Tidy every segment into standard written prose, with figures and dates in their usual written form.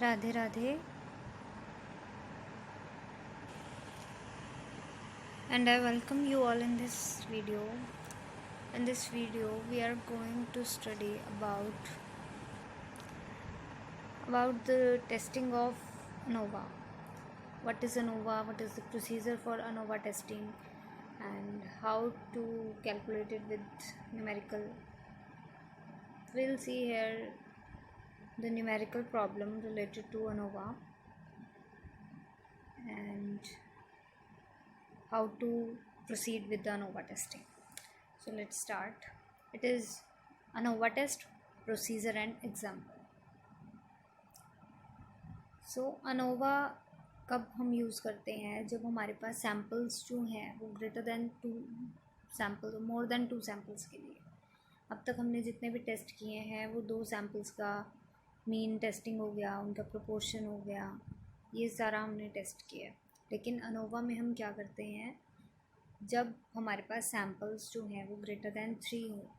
Radhe Radhe, and I welcome you all in this video. In this video we are going to study about the testing of ANOVA. What is ANOVA, what is the procedure for ANOVA testing, and how to calculate it with numerical. We'll see here the numerical problem related to ANOVA and how to proceed with the ANOVA testing. So let's start. It is ANOVA test, procedure and example. So ANOVA कब हम use करते हैं? जब हमारे पास samples जो हैं वो greater than 2 sample, more than 2 samples के लिए। अब तक हमने जितने भी टेस्ट किए हैं वो 2 सैम्पल्स का मीन टेस्टिंग हो गया, उनका प्रोपोर्शन हो गया, ये सारा हमने टेस्ट किया। लेकिन अनोवा में हम क्या करते हैं, जब हमारे पास सैम्पल्स जो हैं वो ग्रेटर दैन 3 हो,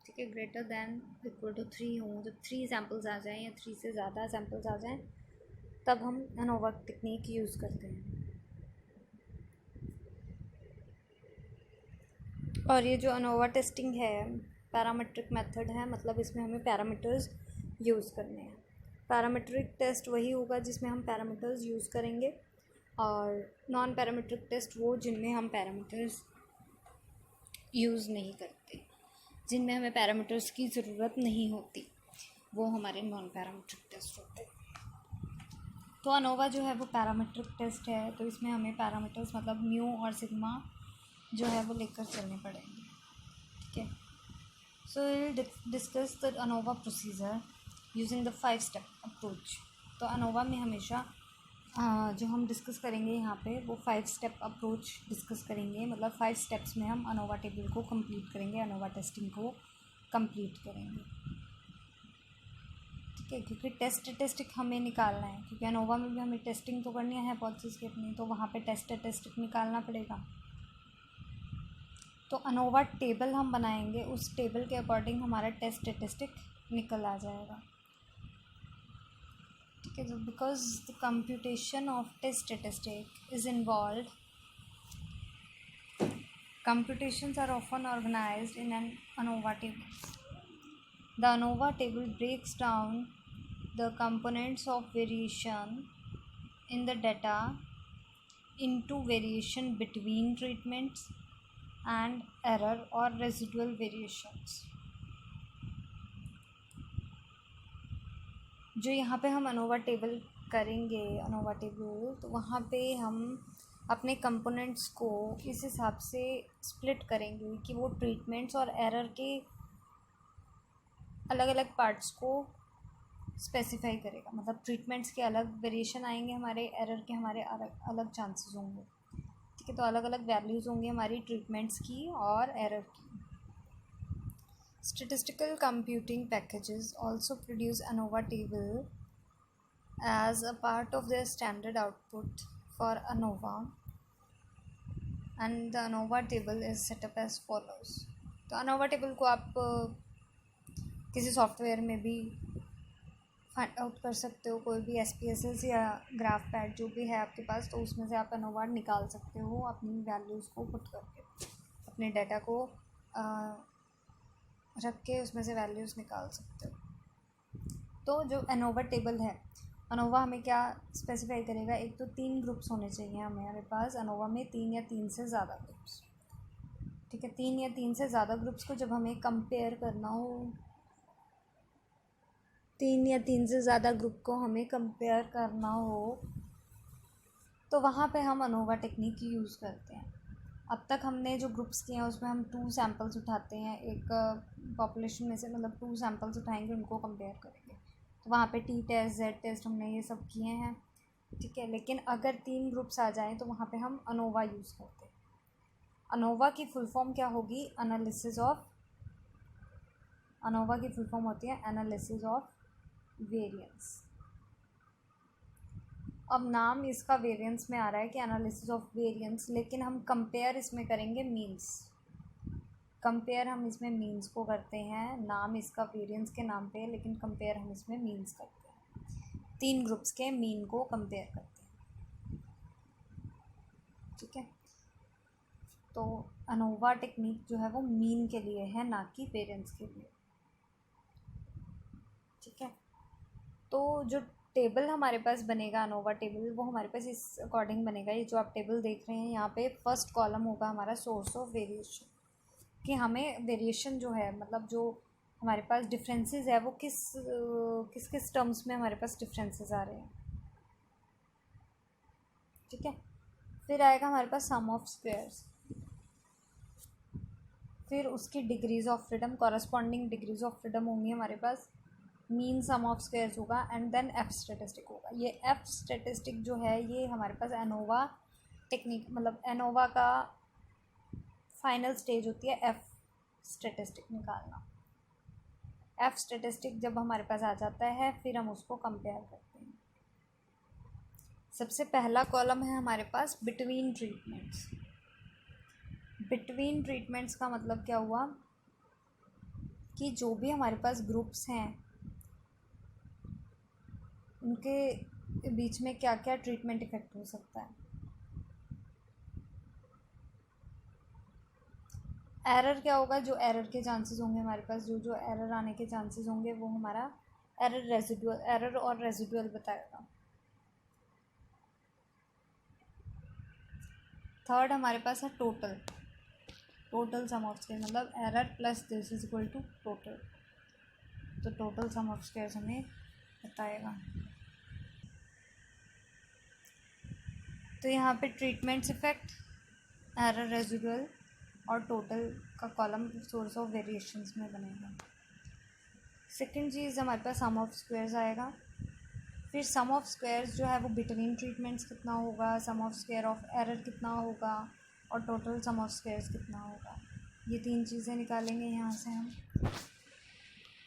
ठीक है, ग्रेटर दैन इक्वल टू 3 हो, जब 3 सैम्पल्स आ जाएं या 3 से ज़्यादा सैम्पल्स आ जाएं, तब हम अनोवा टेक्निक यूज़ करते हैं। और ये जो अनोवा टेस्टिंग है पैरामीट्रिक मेथड है, मतलब इसमें हमें पैरामीटर्स यूज़ करने हैं। पैरामीट्रिक टेस्ट वही होगा जिसमें हम पैरामीटर्स यूज़ करेंगे, और नॉन पैरामीट्रिक टेस्ट वो जिनमें हम पैरामीटर्स यूज़ नहीं करते, जिनमें हमें पैरामीटर्स की ज़रूरत नहीं होती, वो हमारे नॉन पैरामीट्रिक टेस्ट होते हैं। तो अनोवा जो है वो पैरामीट्रिक टेस्ट है, तो इसमें हमें पैरामीटर्स मतलब म्यू और सिग्मा जो है वो लेकर चलने पड़ेंगे, ठीक है। So will discuss the ANOVA procedure using the 5 step approach. तो अनोवा में हमेशा जो हम डिस्कस करेंगे यहाँ पे वो 5 स्टेप अप्रोच डिस्कस करेंगे, मतलब 5 स्टेप्स में हम अनोवा टेबल को कंप्लीट करेंगे, अनोवा टेस्टिंग को कंप्लीट करेंगे, ठीक है। क्योंकि टेस्टिक हमें निकालना है, क्योंकि अनोवा में भी हमें टेस्टिंग तो करनी है हाइपोथेसिस की अपनी, तो वहाँ पे टेस्टिक निकालना पड़ेगा। तो अनोवा टेबल हम बनाएंगे, उस टेबल के अकॉर्डिंग हमारा टेस्टिक निकल आ जाएगा, ठीक है। तो बिकॉज द कंप्यूटेशन ऑफ टेस्टिक is involve, computations are often organized in an ANOVA table. The ANOVA table breaks down the components of variation in the data into variation between treatments and error or residual variations. जो यहाँ पे हम ANOVA table करेंगे, ANOVA table, तो वहाँ पे हम अपने कंपोनेंट्स को इस हिसाब से स्प्लिट करेंगे कि वो ट्रीटमेंट्स और एरर के अलग अलग पार्ट्स को स्पेसिफाई करेगा। मतलब ट्रीटमेंट्स के अलग वेरिएशन आएंगे, हमारे एरर के हमारे अलग अलग चांसेस होंगे, ठीक है। तो अलग अलग वैल्यूज़ होंगी हमारी ट्रीटमेंट्स की और एरर की। Statistical computing packages also produce ANOVA table as a part of their standard output for ANOVA, and the ANOVA table is set up as follows. तो ANOVA table को आप किसी सॉफ्टवेयर में भी फाइंड आउट कर सकते हो, कोई भी SPSS या ग्राफ पैड जो भी है आपके पास, तो उसमें से आप ANOVA निकाल सकते हो अपनी वैल्यूज़ को पुट करके, अपने डाटा को रख के उसमें से वैल्यूज़ निकाल सकते हो। तो जो अनोवा टेबल है, अनोवा हमें क्या स्पेसिफाई करेगा, एक तो 3 ग्रुप्स होने चाहिए हमारे पास अनोवा में, 3 या 3 से ज़्यादा ग्रुप्स, ठीक है। 3 या 3 से ज़्यादा ग्रुप्स को जब हमें कंपेयर करना हो, 3 या 3 से ज़्यादा ग्रुप को हमें कंपेयर करना हो, तो वहाँ पे हम अनोवा टेक्निक यूज़ करते हैं। अब तक हमने जो ग्रुप्स किए हैं उसमें हम 2 सैम्पल्स उठाते हैं, एक पॉपुलेशन में से, मतलब 2 सैम्पल्स उठाएंगे, उनको कंपेयर करेंगे, तो वहाँ पे टी टेस्ट, जेड टेस्ट हमने ये सब किए हैं, ठीक है। लेकिन अगर 3 ग्रुप्स आ जाएं तो वहाँ पे हम अनोवा यूज़ करते हैं। अनोवा की फुल फॉर्म क्या होगी, अनोवा की फुल फॉर्म होती है एनालिसिस ऑफ वेरिएंस। अब नाम इसका वेरिएंस में आ रहा है कि एनालिसिस ऑफ वेरिएंस, लेकिन हम कंपेयर इसमें करेंगे मीन्स, कंपेयर हम इसमें मीन्स को करते हैं। नाम इसका वेरिएंस के नाम पे है, लेकिन कंपेयर हम इसमें मीन्स करते हैं। 3 ग्रुप्स के मीन को कंपेयर करते हैं। ठीक है, तो अनोवा टेक्निक जो है वो मीन के लिए है, ना कि वेरिएंस के लिए। ठीक है, तो जो टेबल हमारे पास बनेगा अनोवा टेबल, वो हमारे पास इस अकॉर्डिंग बनेगा। ये जो आप टेबल देख रहे हैं, यहाँ पे फर्स्ट कॉलम होगा हमारा सोर्स ऑफ वेरिएशन, कि हमें वेरिएशन जो है, मतलब जो हमारे पास डिफरेंसेस है वो किस किस टर्म्स में हमारे पास डिफरेंसेस आ रहे हैं। ठीक है, फिर आएगा हमारे पास सम ऑफ स्क्वायर्स, फिर उसकी degrees of freedom, corresponding degrees of freedom होंगी हमारे पास, मीन सम ऑफ स्क्वायर्स होगा, एंड देन एफ स्टैटिस्टिक होगा। ये एफ स्टैटिस्टिक जो है ये हमारे पास एनोवा टेक्निक, मतलब एनोवा का फाइनल स्टेज होती है एफ स्टैटिस्टिक निकालना। एफ स्टैटिस्टिक जब हमारे पास आ जाता है फिर हम उसको कंपेयर करते हैं। सबसे पहला कॉलम है हमारे पास बिटवीन ट्रीटमेंट्स। बिटवीन ट्रीटमेंट्स का मतलब क्या हुआ कि जो भी हमारे पास ग्रुप्स हैं उनके बीच में क्या क्या ट्रीटमेंट इफेक्ट हो सकता है। एरर क्या होगा, जो एरर के चांसेस होंगे हमारे पास, जो एरर आने के चांसेस होंगे वो हमारा एरर और रेजिडुअल बताएगा। थर्ड हमारे पास है टोटल सम ऑफ स्क्वायर, मतलब error plus this is equal to total, तो टोटल सम ऑफ स्क्वायर्स हमें बताएगा। तो यहाँ पे ट्रीटमेंट्स इफेक्ट, एरर रेजिडुअल और टोटल का कॉलम सोर्स ऑफ वेरिएशंस में बनेगा। सेकंड चीज़ हमारे पास सम ऑफ स्क्वायर्स आएगा। फिर सम ऑफ स्क्वायर्स जो है वो बिटवीन ट्रीटमेंट्स कितना होगा, सम ऑफ स्क्वायर ऑफ एरर कितना होगा, और टोटल सम ऑफ स्क्वायर्स कितना होगा। ये 3 चीज़ें निकालेंगे यहाँ से हम।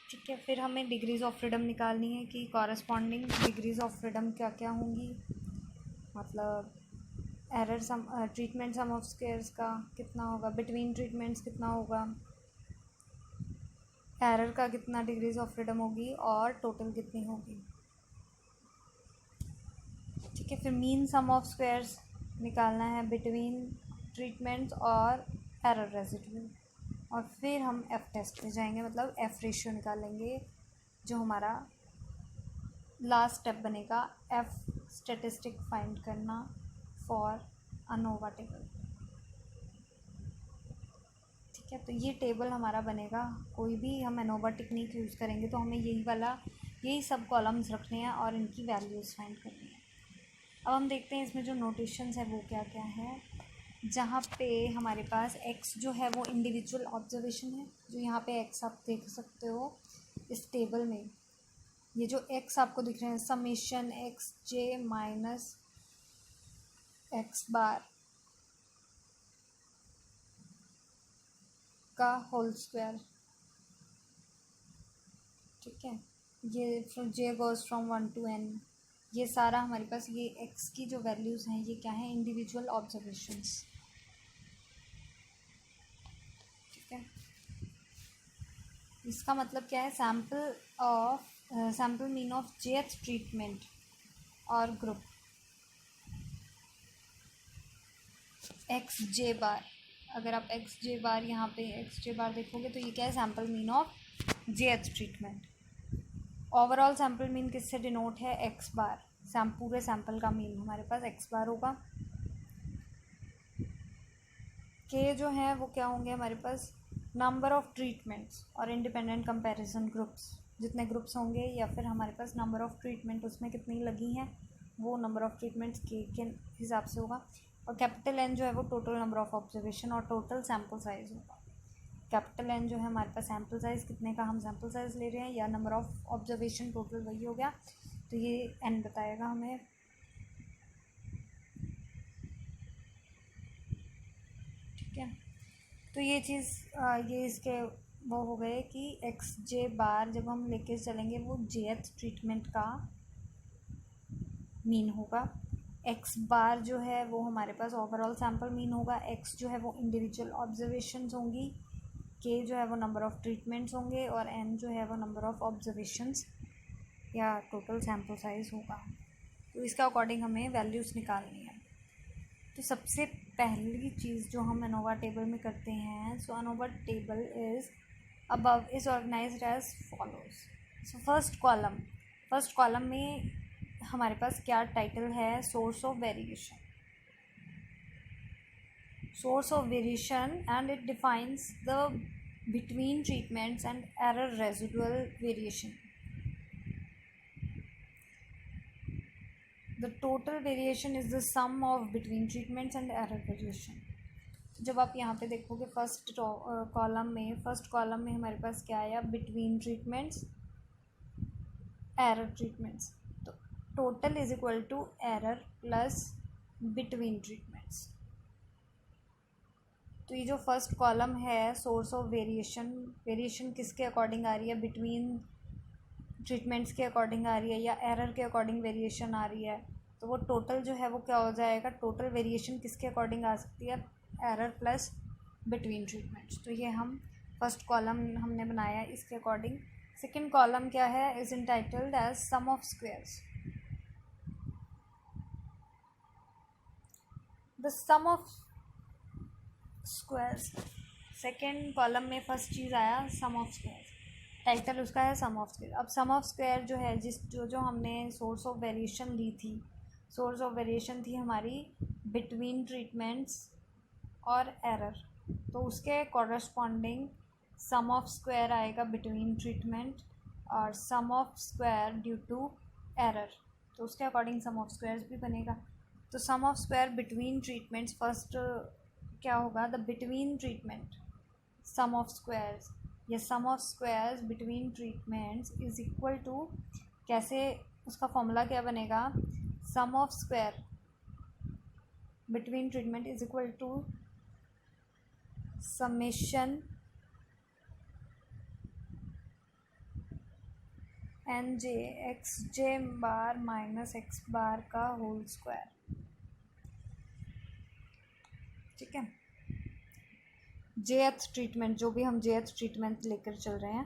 ठीक है, फिर हमें डिग्रीज़ ऑफ फ्रीडम निकालनी है कि कॉरस्पॉन्डिंग डिग्रीज़ ऑफ फ्रीडम क्या क्या होंगी, मतलब error sum treatment sum of squares का कितना होगा, बिटवीन ट्रीटमेंट्स कितना होगा, एरर का कितना डिग्रीज़ ऑफ फ्रीडम होगी, और टोटल कितनी होगी। ठीक है, फिर मीन सम ऑफ स्क्वायर्स निकालना है बिटवीन ट्रीटमेंट्स और एरर रेजिडुअल, और फिर हम एफ टेस्ट पे जाएंगे, मतलब एफ रेशियो निकालेंगे, जो हमारा लास्ट स्टेप बनेगा एफ स्टैटिस्टिक फाइंड करना फॉर अनोवा टेबल। ठीक है, तो ये टेबल हमारा बनेगा। कोई भी हम एनोवा टेक्निक यूज़ करेंगे तो हमें यही सब कॉलम्स रखने हैं और इनकी वैल्यूज़ फाइंड करनी है। अब हम देखते हैं इसमें जो नोटेशंस है वो क्या क्या है। जहाँ पे हमारे पास x जो है वो इंडिविजुअल ऑब्जर्वेशन है, जो यहाँ पे x आप देख सकते हो इस टेबल में। ये जो x आपको दिख रहे हैं, समेशन एक्स जे माइनस एक्स बार का होल स्क्वायर। ठीक है, ये from J goes from 1 to n, ये सारा हमारे पास ये x की जो वैल्यूज़ हैं ये क्या है, इंडिविजुअल ऑब्जर्वेशंस। ठीक है, इसका मतलब क्या है, सैम्पल मीन ऑफ जेथ ट्रीटमेंट और ग्रुप एक्स जे बार। अगर आप एक्स जे बार यहाँ पे एक्स जे बार देखोगे तो ये क्या है, सैम्पल मीन ऑफ जेथ ट्रीटमेंट। ओवरऑल सैम्पल मीन किससे डिनोट है, एक्स बार। पूरे सैम्पल का मीन हमारे पास एक्स बार होगा। के जो है वो क्या होंगे हमारे पास, नंबर ऑफ ट्रीटमेंट्स और इंडिपेंडेंट कंपैरिजन ग्रुप्स, जितने ग्रुप्स होंगे या फिर हमारे पास नंबर ऑफ ट्रीटमेंट उसमें कितनी लगी हैं, वो नंबर ऑफ ट्रीटमेंट्स के हिसाब से होगा। और कैपिटल एन जो है वो टोटल नंबर ऑफ ऑब्जर्वेशन और टोटल सैम्पल साइज होगा। कैपिटल एन जो है हमारे पास सैम्पल साइज़ कितने का हम सैम्पल साइज़ ले रहे हैं, या नंबर ऑफ ऑब्जर्वेशन टोटल वही हो गया, तो ये एन बताएगा हमें। ठीक है, तो ये चीज़ ये इसके वो हो गए कि एक्स जे बार जब हम लेके चलेंगे वो जेथ ट्रीटमेंट का मीन होगा। एक्स बार जो है वो हमारे पास ओवरऑल सैम्पल मीन होगा। एक्स जो है वो इंडिविजुअल ऑब्जर्वेशंस होंगी, के जो है वो नंबर ऑफ ट्रीटमेंट्स होंगे, और एन जो है वो नंबर ऑफ ऑब्जर्वेशंस या टोटल सैम्पल साइज़ होगा। तो इसके अकॉर्डिंग हमें वैल्यूज़ निकालनी है। तो सबसे पहली चीज़ जो हम एनोवा टेबल में करते हैं, so ANOVA table is above is organized as follows. So first column में हमारे पास क्या टाइटल है, source of variation and it defines the between treatments and error residual variation. The total variation is the sum of between treatments and error variation. जब आप यहाँ पे देखोगे फर्स्ट कॉलम में हमारे पास क्या आया, बिटवीन ट्रीटमेंट्स, एरर ट्रीटमेंट्स। तो total is equal to error plus between treatments. तो ये जो फर्स्ट कॉलम है, सोर्स ऑफ वेरिएशन किसके अकॉर्डिंग आ रही है, बिटवीन ट्रीटमेंट्स के अकॉर्डिंग आ रही है या एरर के अकॉर्डिंग वेरिएशन आ रही है। तो वो टोटल जो है वो क्या हो जाएगा, टोटल वेरिएशन किसके अकॉर्डिंग आ सकती है, एरर प्लस बिटवीन ट्रीटमेंट्स। तो ये हम फर्स्ट कॉलम हमने बनाया इसके अकॉर्डिंग। सेकेंड कॉलम क्या है, is entitled as sum of squares. The sum of squares, second column में फर्स्ट चीज़ आया सम ऑफ स्क्वायर्स, टाइटल उसका है सम ऑफ स्क्वायर। अब सम ऑफ स्क्वायर जो है जो हमने सोर्स ऑफ वेरिएशन ली थी, सोर्स ऑफ वेरिएशन थी हमारी बिटवीन ट्रीटमेंट्स और एरर, तो उसके कॉरस्पॉन्डिंग सम ऑफ स्क्वायर आएगा बिटवीन ट्रीटमेंट और sum of square due to error, तो उसके अकॉर्डिंग सम ऑफ स्क्वायर्स भी बनेगा। तो sum of square between treatments, first क्या होगा, the between treatment sum of squares या sum of squares between treatments is equal to, कैसे उसका फॉर्मूला क्या बनेगा, sum of square between treatment is equal to summation n j x j bar minus x bar का whole square. ठीक है, जेएथ treatment, जो भी हम जेएथ ट्रीटमेंट लेकर चल रहे हैं,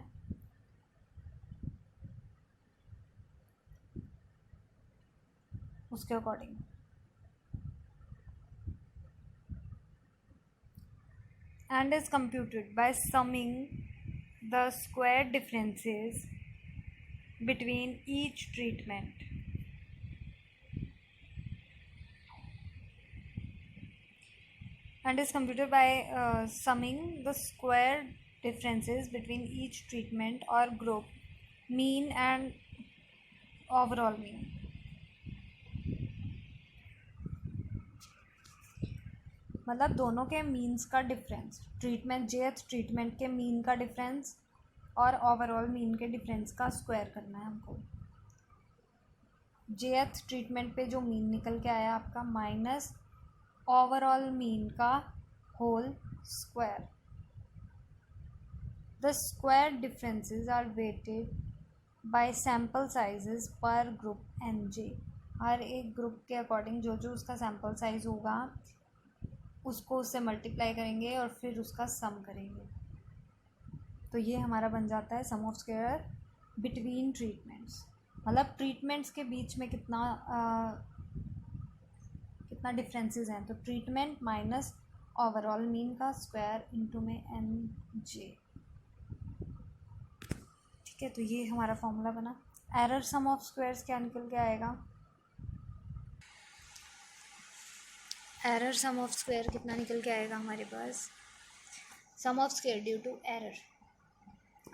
उसके according. And is computed by summing the square differences between each treatment. And is computed by summing the square differences between each treatment or group, mean and overall mean. मतलब दोनों के मीन्स का difference, treatment जेएथ treatment के mean का difference और overall mean के difference का square करना है हमको। जेएथ ट्रीटमेंट पे जो मीन निकल के आया आपका माइनस ओवरऑल मीन का whole square. The square differences are weighted by sample sizes per group N J. हर एक ग्रुप के अकॉर्डिंग जो जो उसका सैम्पल साइज होगा उसको उससे मल्टीप्लाई करेंगे और फिर उसका सम करेंगे। तो ये हमारा बन जाता है sum of square between treatments, मतलब ट्रीटमेंट्स के बीच में कितना डिफरेंसेस हैं। तो ट्रीटमेंट माइनस ओवरऑल मीन का स्क्वायर इनटू में एन जे। ठीक है, तो ये हमारा फॉर्मूला बना। एरर सम ऑफ स्क्वायर्स क्या निकल के आएगा, एरर सम ऑफ स्क्वायर कितना निकल के आएगा हमारे पास, sum of square due to error.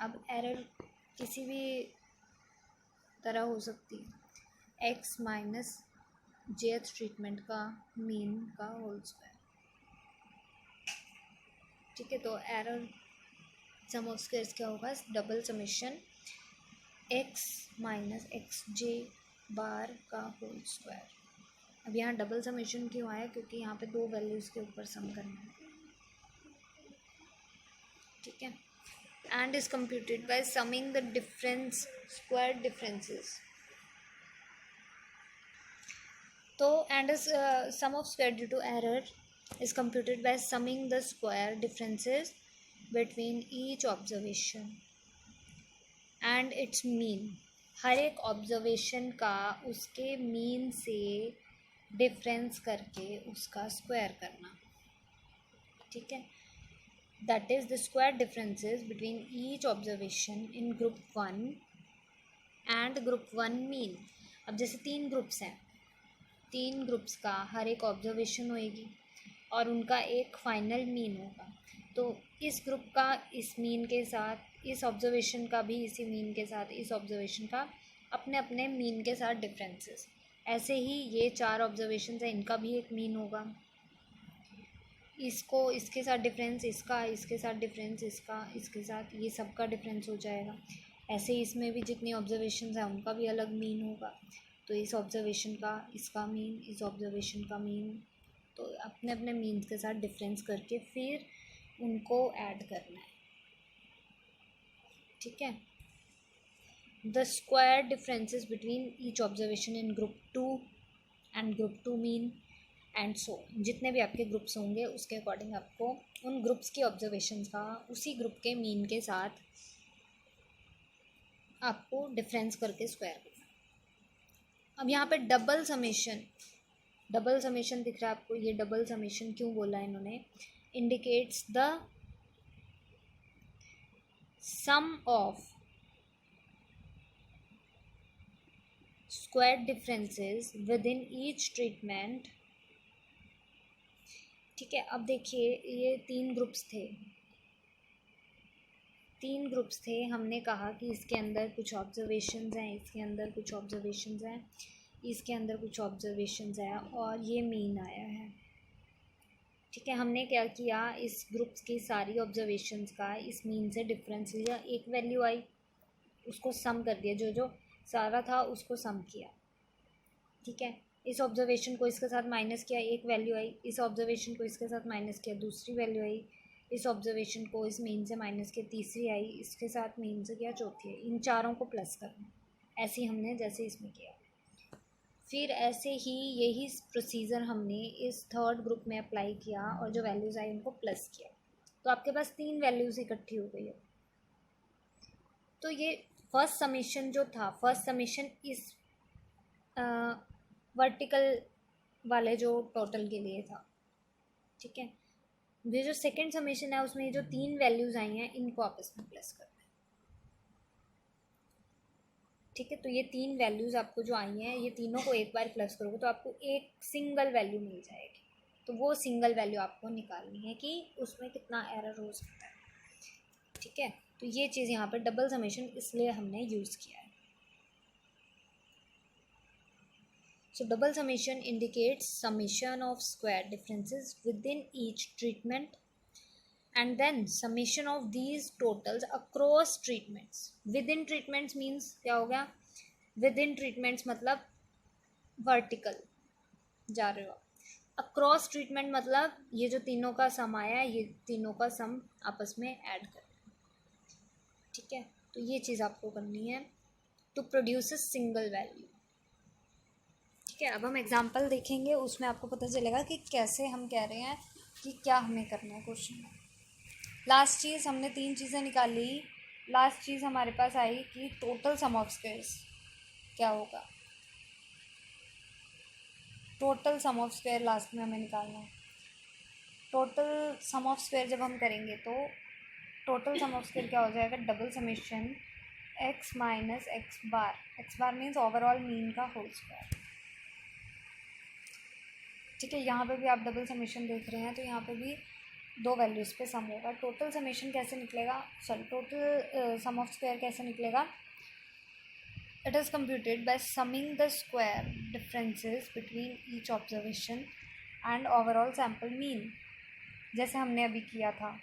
अब एरर किसी भी तरह हो सकती है, एक्स माइनस जेएथ ट्रीटमेंट का मीन का होल स्क्वायर। ठीक है, तो एरर सम ऑफ स्क्वायर्स क्या होगा, double summation x minus x j bar का होल स्क्वायर। अब यहाँ डबल समेशन क्यों आया, क्योंकि यहाँ पे दो वैल्यूज़ के ऊपर सम करना है। ठीक है, and is computed by summing the difference square differences. तो and is sum of square due to error is computed by summing the square differences between each observation and its mean. हर एक observation का उसके mean से difference करके उसका square करना, ठीक है। That is the square differences between each observation in group 1 and group 1 mean. अब जैसे 3 ग्रुप्स हैं, 3 ग्रुप्स का हर एक ऑब्जर्वेशन होएगी और उनका एक फाइनल मीन होगा। तो इस ग्रुप का इस मीन के साथ, इस ऑब्जर्वेशन का भी इसी मीन के साथ, इस ऑब्जर्वेशन का अपने अपने मीन के साथ डिफरेंसेस। ऐसे ही ये 4 ऑब्जर्वेशन हैं, इनका भी एक मीन होगा, इसको इसके साथ डिफरेंस इसका, इसके साथ डिफरेंस इसका, इसके साथ ये सब का डिफरेंस हो जाएगा। ऐसे ही इसमें भी जितनी ऑब्जर्वेशंस हैं उनका भी अलग मीन होगा। तो इस ऑब्जर्वेशन का इसका मीन, इस ऑब्जर्वेशन का मीन, तो अपने अपने मीन्स के साथ डिफरेंस करके फिर उनको ऐड करना है, ठीक है। The square differences between each observation in group 2 and group 2 mean and so, जितने भी आपके ग्रुप्स होंगे उसके अकॉर्डिंग आपको उन ग्रुप्स की ऑब्जर्वेशंस का उसी ग्रुप के मीन के साथ आपको डिफरेंस करके स्क्वायर करना। अब यहाँ पे डबल समेशन दिख रहा है आपको। ये डबल समेशन क्यों बोला है इन्होंने? Indicates the sum of square differences within each treatment, ठीक है। अब देखिए ये 3 ग्रुप्स थे, हमने कहा कि इसके अंदर कुछ ऑब्जर्वेशंस हैं, इसके अंदर कुछ ऑब्जर्वेशंस हैं, इसके अंदर कुछ ऑब्जर्वेशंस हैं और ये मीन आया है, ठीक है। हमने क्या किया, इस ग्रुप्स की सारी ऑब्जर्वेशंस का इस मीन से डिफरेंस लिया, एक वैल्यू आई, उसको सम कर दिया, जो सारा था उसको सम किया, ठीक है। इस ऑब्जर्वेशन को इसके साथ माइनस किया, एक वैल्यू आई, इस ऑब्जर्वेशन को इसके साथ माइनस किया, दूसरी वैल्यू आई, इस ऑब्जर्वेशन को इस मीन से माइनस किया, तीसरी आई, इसके साथ मीन से किया, चौथी आई। इन चारों को प्लस करना, ऐसे ही हमने जैसे इसमें किया। फिर ऐसे ही यही प्रोसीजर हमने इस थर्ड ग्रुप में अप्लाई किया और जो वैल्यूज़ आई उनको प्लस किया, तो आपके पास 3 वैल्यूज़ इकट्ठी हो गई है। तो ये फर्स्ट समेशन जो था, फर्स्ट समेशन इस वर्टिकल वाले जो टोटल के लिए था, ठीक है। ये जो सेकंड समेशन है उसमें ये जो 3 वैल्यूज़ आई हैं इनको आपस में प्लस करना है, ठीक है। तो ये 3 वैल्यूज़ आपको जो आई हैं, ये तीनों को एक बार प्लस करोगे तो आपको एक सिंगल वैल्यू मिल जाएगी। तो वो सिंगल वैल्यू आपको निकालनी है कि उसमें कितना एरर हो सकता है, ठीक है। तो ये चीज़ यहाँ पर डबल समेशन इसलिए हमने यूज़ किया है। So double summation indicates summation of square differences within each treatment and then summation of these totals across treatments. Within treatments means क्या हो गया? Within treatments मतलब vertical जा रहे हो। Across treatment मतलब ये जो तीनों का सम आया है, ये तीनों का सम आपस में ऐड करना, ठीक है। तो ये चीज़ आपको करनी है to produce a single value, ठीक है। अब हम एग्जाम्पल देखेंगे, उसमें आपको पता चलेगा कि कैसे हम कह रहे हैं कि क्या हमें करना है क्वेश्चन में। लास्ट चीज़ हमने 3 चीज़ें निकाली। लास्ट चीज़ हमारे पास आई कि टोटल सम ऑफ स्क्वायर्स क्या होगा। Total sum of square last में हमें निकालना है। टोटल सम ऑफ स्क्वायर जब हम करेंगे तो टोटल सम ऑफ स्क्वायर क्या हो जाएगा? Double summation x minus x बार मीन्स ओवरऑल मीन का होल स्क्वायर, ठीक है। यहाँ पे भी आप डबल समेशन देख रहे हैं तो यहाँ पे भी 2 वैल्यूज़ पे सम होगा। टोटल समेशन कैसे निकलेगा, sorry total sum of square कैसे निकलेगा? It is computed by summing the square differences between each observation and overall sample mean, जैसे हमने अभी किया था,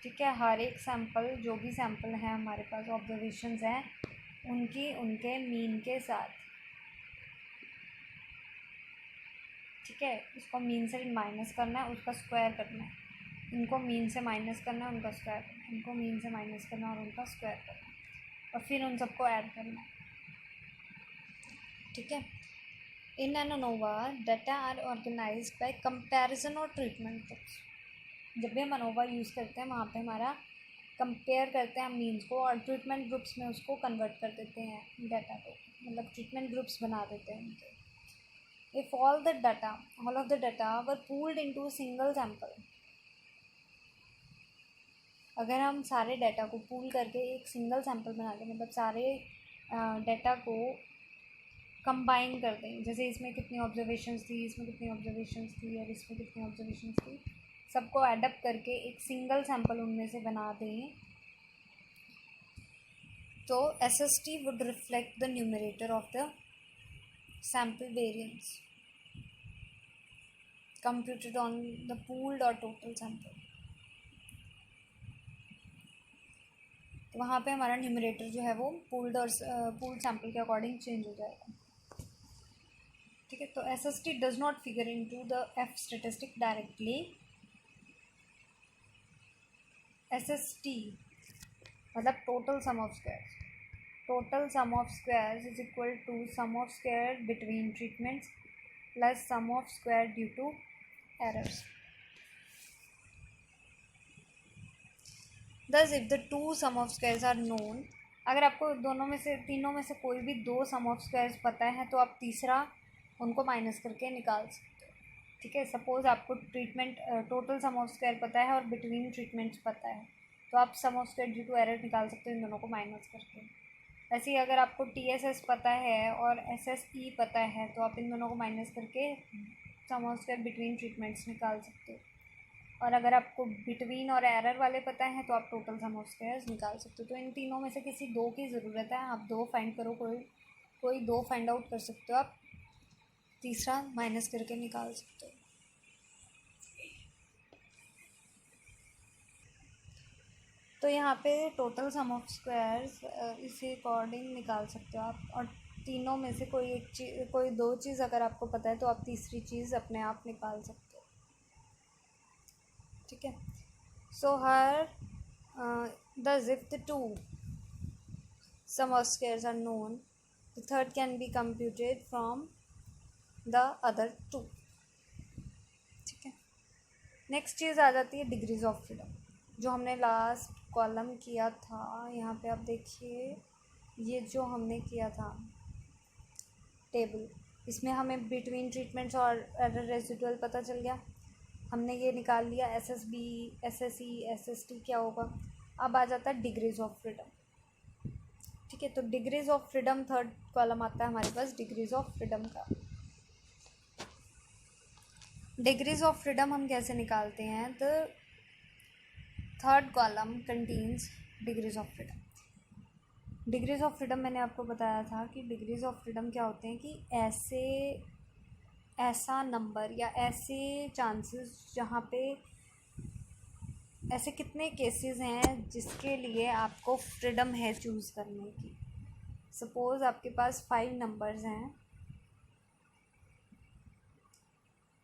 ठीक है। हर एक सैम्पल, जो भी सैम्पल हैं हमारे पास ऑब्जर्वेशंस हैं, उनके मीन के साथ, ठीक है। इसको मीन से माइनस करना है, उसका स्क्वायर करना है, इनको मीन से माइनस करना है, उनका स्क्वायर करना है, इनको मीन से माइनस करना है और उनका स्क्वायर करना है, और फिर उन सबको ऐड करना है, ठीक है। In an ANOVA data are organised by comparison और ट्रीटमेंट ग्रुप्स। जब भी हम अनोवा यूज़ करते हैं वहाँ पे हमारा कंपेयर करते हैं मीन्स को और ट्रीटमेंट ग्रुप्स में उसको कन्वर्ट कर देते हैं डाटा को, मतलब ट्रीटमेंट ग्रुप्स बना देते हैं उनके। If all of the data were pooled into single sample, अगर हम सारे डाटा को पूल करके एक सिंगल सैम्पल बना दें, मतलब सारे डाटा को कंबाइन कर दें, जैसे इसमें कितनी ऑब्जर्वेशंस थी, इसमें कितनी ऑब्जर्वेशंस थी और इसमें कितनी ऑब्जर्वेशंस थी, सबको एडअप करके एक सिंगल सैम्पल उनमें से बना दें, तो SST would reflect the numerator of the sample variance computed on the pooled or total sample. तो वहाँ पे हमारा न्यूमरेटर जो है वो पूल्ड सैम्पल के अकॉर्डिंग चेंज हो जाएगा। ठीक है, तो SST does not figure into the F statistic directly. SST मतलब total sum of squares, total sum of squares is equal to sum of square between treatments plus sum of square due to errors. Thus if the two sum of squares are known, अगर आपको तीनों में से कोई भी दो सम of squares पता है तो आप तीसरा उनको माइनस करके निकाल सकते हो। ठीक है, सपोज आपको टोटल सम ऑफ स्क्वायर पता है और बिटवीन ट्रीटमेंट्स पता है, तो आप sum of square due to error निकाल सकते हो इन दोनों को माइनस करके। ऐसे ही अगर आपको TSS पता है और SSE पता है तो आप इन दोनों को माइनस करके सम ऑफ स्क्वायर बिटवीन ट्रीटमेंट्स निकाल सकते हो। और अगर आपको बिटवीन और एरर वाले पता है तो आप टोटल सम ऑफ स्क्वायर्स निकाल सकते हो। तो इन तीनों में से किसी दो की ज़रूरत है, आप दो फाइंड करो, कोई दो फाइंड आउट कर सकते हो, आप तीसरा माइनस करके निकाल सकते हो। तो यहाँ पे टोटल सम ऑफ स्क्वायर्स इसी अकॉर्डिंग निकाल सकते हो आप, और तीनों में से कोई दो चीज़ अगर आपको पता है तो आप तीसरी चीज़ अपने आप निकाल सकते हो। ठीक है, सो हर thus if the two sum of squares are known, the third can be computed from the other two। ठीक है, नेक्स्ट चीज़ आ जाती है डिग्रीज ऑफ फ्रीडम, जो हमने लास्ट कॉलम किया था। यहाँ पे आप देखिए, ये जो हमने किया था टेबल, इसमें हमें बिटवीन ट्रीटमेंट्स और एरर रेसिडुअल पता चल गया, हमने ये निकाल लिया SSB, SSE, SST क्या होगा। अब आ जाता है डिग्रीज ऑफ फ्रीडम। ठीक है, तो degrees of freedom third column आता है हमारे पास डिग्रीज ऑफ फ्रीडम का। डिग्रीज ऑफ फ्रीडम हम कैसे निकालते हैं, तो third column contains degrees of freedom. Degrees of freedom मैंने आपको बताया था कि डिग्रीज ऑफ फ्रीडम क्या होते हैं कि ऐसा नंबर या ऐसे चांसेस जहाँ पे ऐसे कितने केसेस हैं जिसके लिए आपको फ्रीडम है चूज़ करने की। सपोज़ आपके पास 5 नंबर्स हैं,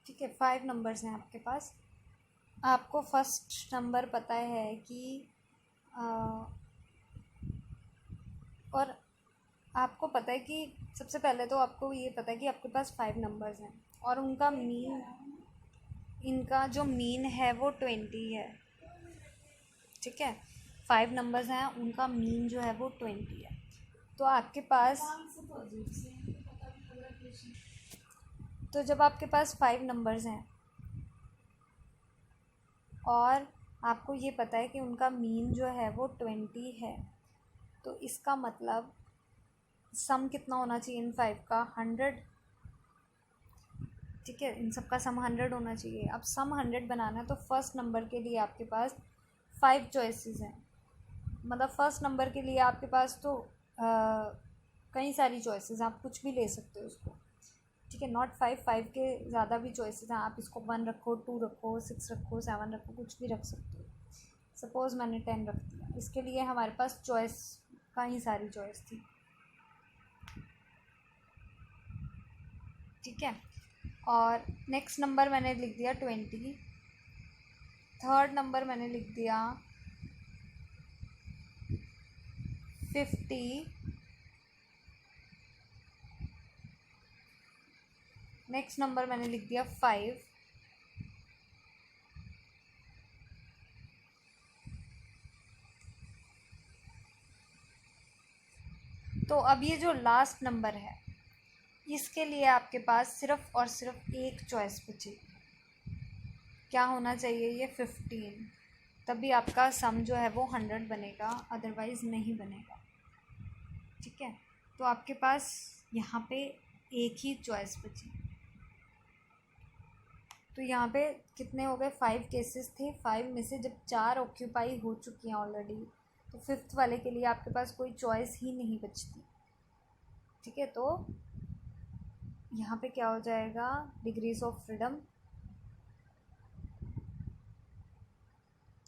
ठीक है, 5 नंबर्स हैं आपके पास, आपको फर्स्ट नंबर पता है कि और आपको पता है कि सबसे पहले तो आपको ये पता है कि आपके पास 5 नंबर्स हैं और इनका जो मीन है वो 20 है। ठीक है, 5 नंबर्स हैं, उनका मीन जो है वो 20 है। तो आपके पास तो जब आपके पास 5 नंबर्स हैं और आपको ये पता है कि उनका मीन जो है वो 20 है, तो इसका मतलब सम कितना होना चाहिए इन 5 का, 100। ठीक है, इन सब का सम 100 होना चाहिए। अब सम 100 बनाना है तो फर्स्ट नंबर के लिए आपके पास 5 चॉइसेस हैं, मतलब फर्स्ट नंबर के लिए आपके पास तो कई सारी चॉइसेस हैं, आप कुछ भी ले सकते हो उसको। ठीक है, नॉट 5 के ज़्यादा भी चॉइसेस हैं, आप इसको 1 रखो, 2 रखो, 6 रखो, 7 रखो, कुछ भी रख सकते हो। सपोज़ मैंने 10 रख दिया, इसके लिए हमारे पास चॉइस कई सारी चॉइस थी। ठीक है, और नेक्स्ट नंबर मैंने लिख दिया 20, थर्ड नंबर मैंने लिख दिया 50, नेक्स्ट नंबर मैंने लिख दिया 5, अब ये जो लास्ट नंबर है इसके लिए आपके पास सिर्फ और सिर्फ एक चॉइस बची। क्या होना चाहिए? ये 15, तभी आपका सम जो है वो 100 बनेगा, अदरवाइज़ नहीं बनेगा। ठीक है, तो आपके पास यहाँ पे एक ही चॉइस बची। तो यहाँ पे कितने हो गए? 5 केसेस थे। 5 में से जब 4 ऑक्यूपाई हो चुकी हैं ऑलरेडी, तो 5th वाले के लिए आपके पास कोई चॉइस ही नहीं बचती। ठीक है, तो यहाँ पे क्या हो जाएगा? डिग्रीज ऑफ फ्रीडम,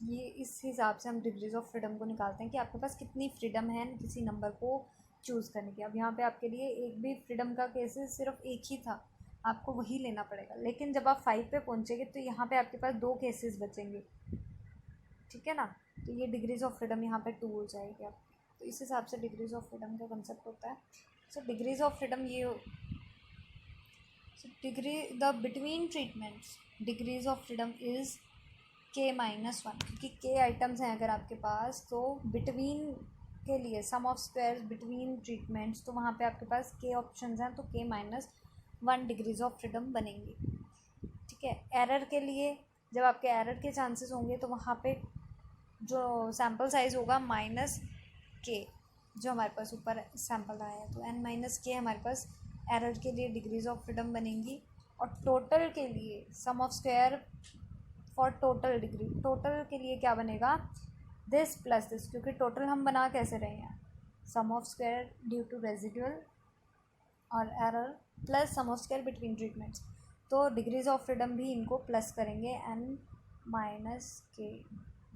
ये इस हिसाब से हम डिग्रीज ऑफ फ्रीडम को निकालते हैं कि आपके पास कितनी फ्रीडम है किसी नंबर को चूज़ करने की। अब यहाँ पे आपके लिए एक भी फ्रीडम का केसेस सिर्फ एक ही था, आपको वही लेना पड़ेगा। लेकिन जब आप 5 पे पहुँचेंगे तो यहाँ पे आपके पास 2 केसेस बचेंगे। ठीक है ना, तो ये डिग्रीज ऑफ फ्रीडम यहाँ पे 2 हो जाएगी आपकी। तो इस हिसाब से डिग्रीज ऑफ फ्रीडम का कंसेप्ट होता है। सो डिग्रीज ऑफ फ्रीडम ये degree the between treatments degrees of freedom is k-1, क्योंकि k आइटम्स हैं अगर आपके पास, तो बिटवीन के लिए sum of squares between treatments, तो वहाँ पे आपके पास k ऑप्शंस हैं, तो k-1 डिग्रीज ऑफ फ्रीडम बनेंगी। ठीक है, एरर के लिए जब आपके एरर के चांसेस होंगे तो वहाँ पे जो सैम्पल साइज़ होगा -k, जो हमारे पास ऊपर सैम्पल आया है, तो n-k हमारे पास एरर के लिए डिग्रीज ऑफ फ्रीडम बनेंगी। और टोटल के लिए sum of square for total degree, total के लिए क्या बनेगा? दिस प्लस दिस, क्योंकि टोटल हम बना कैसे रहे हैं? Sum of square due to residual और error plus sum of square between treatments, तो डिग्रीज ऑफ फ्रीडम भी इनको प्लस करेंगे n-k।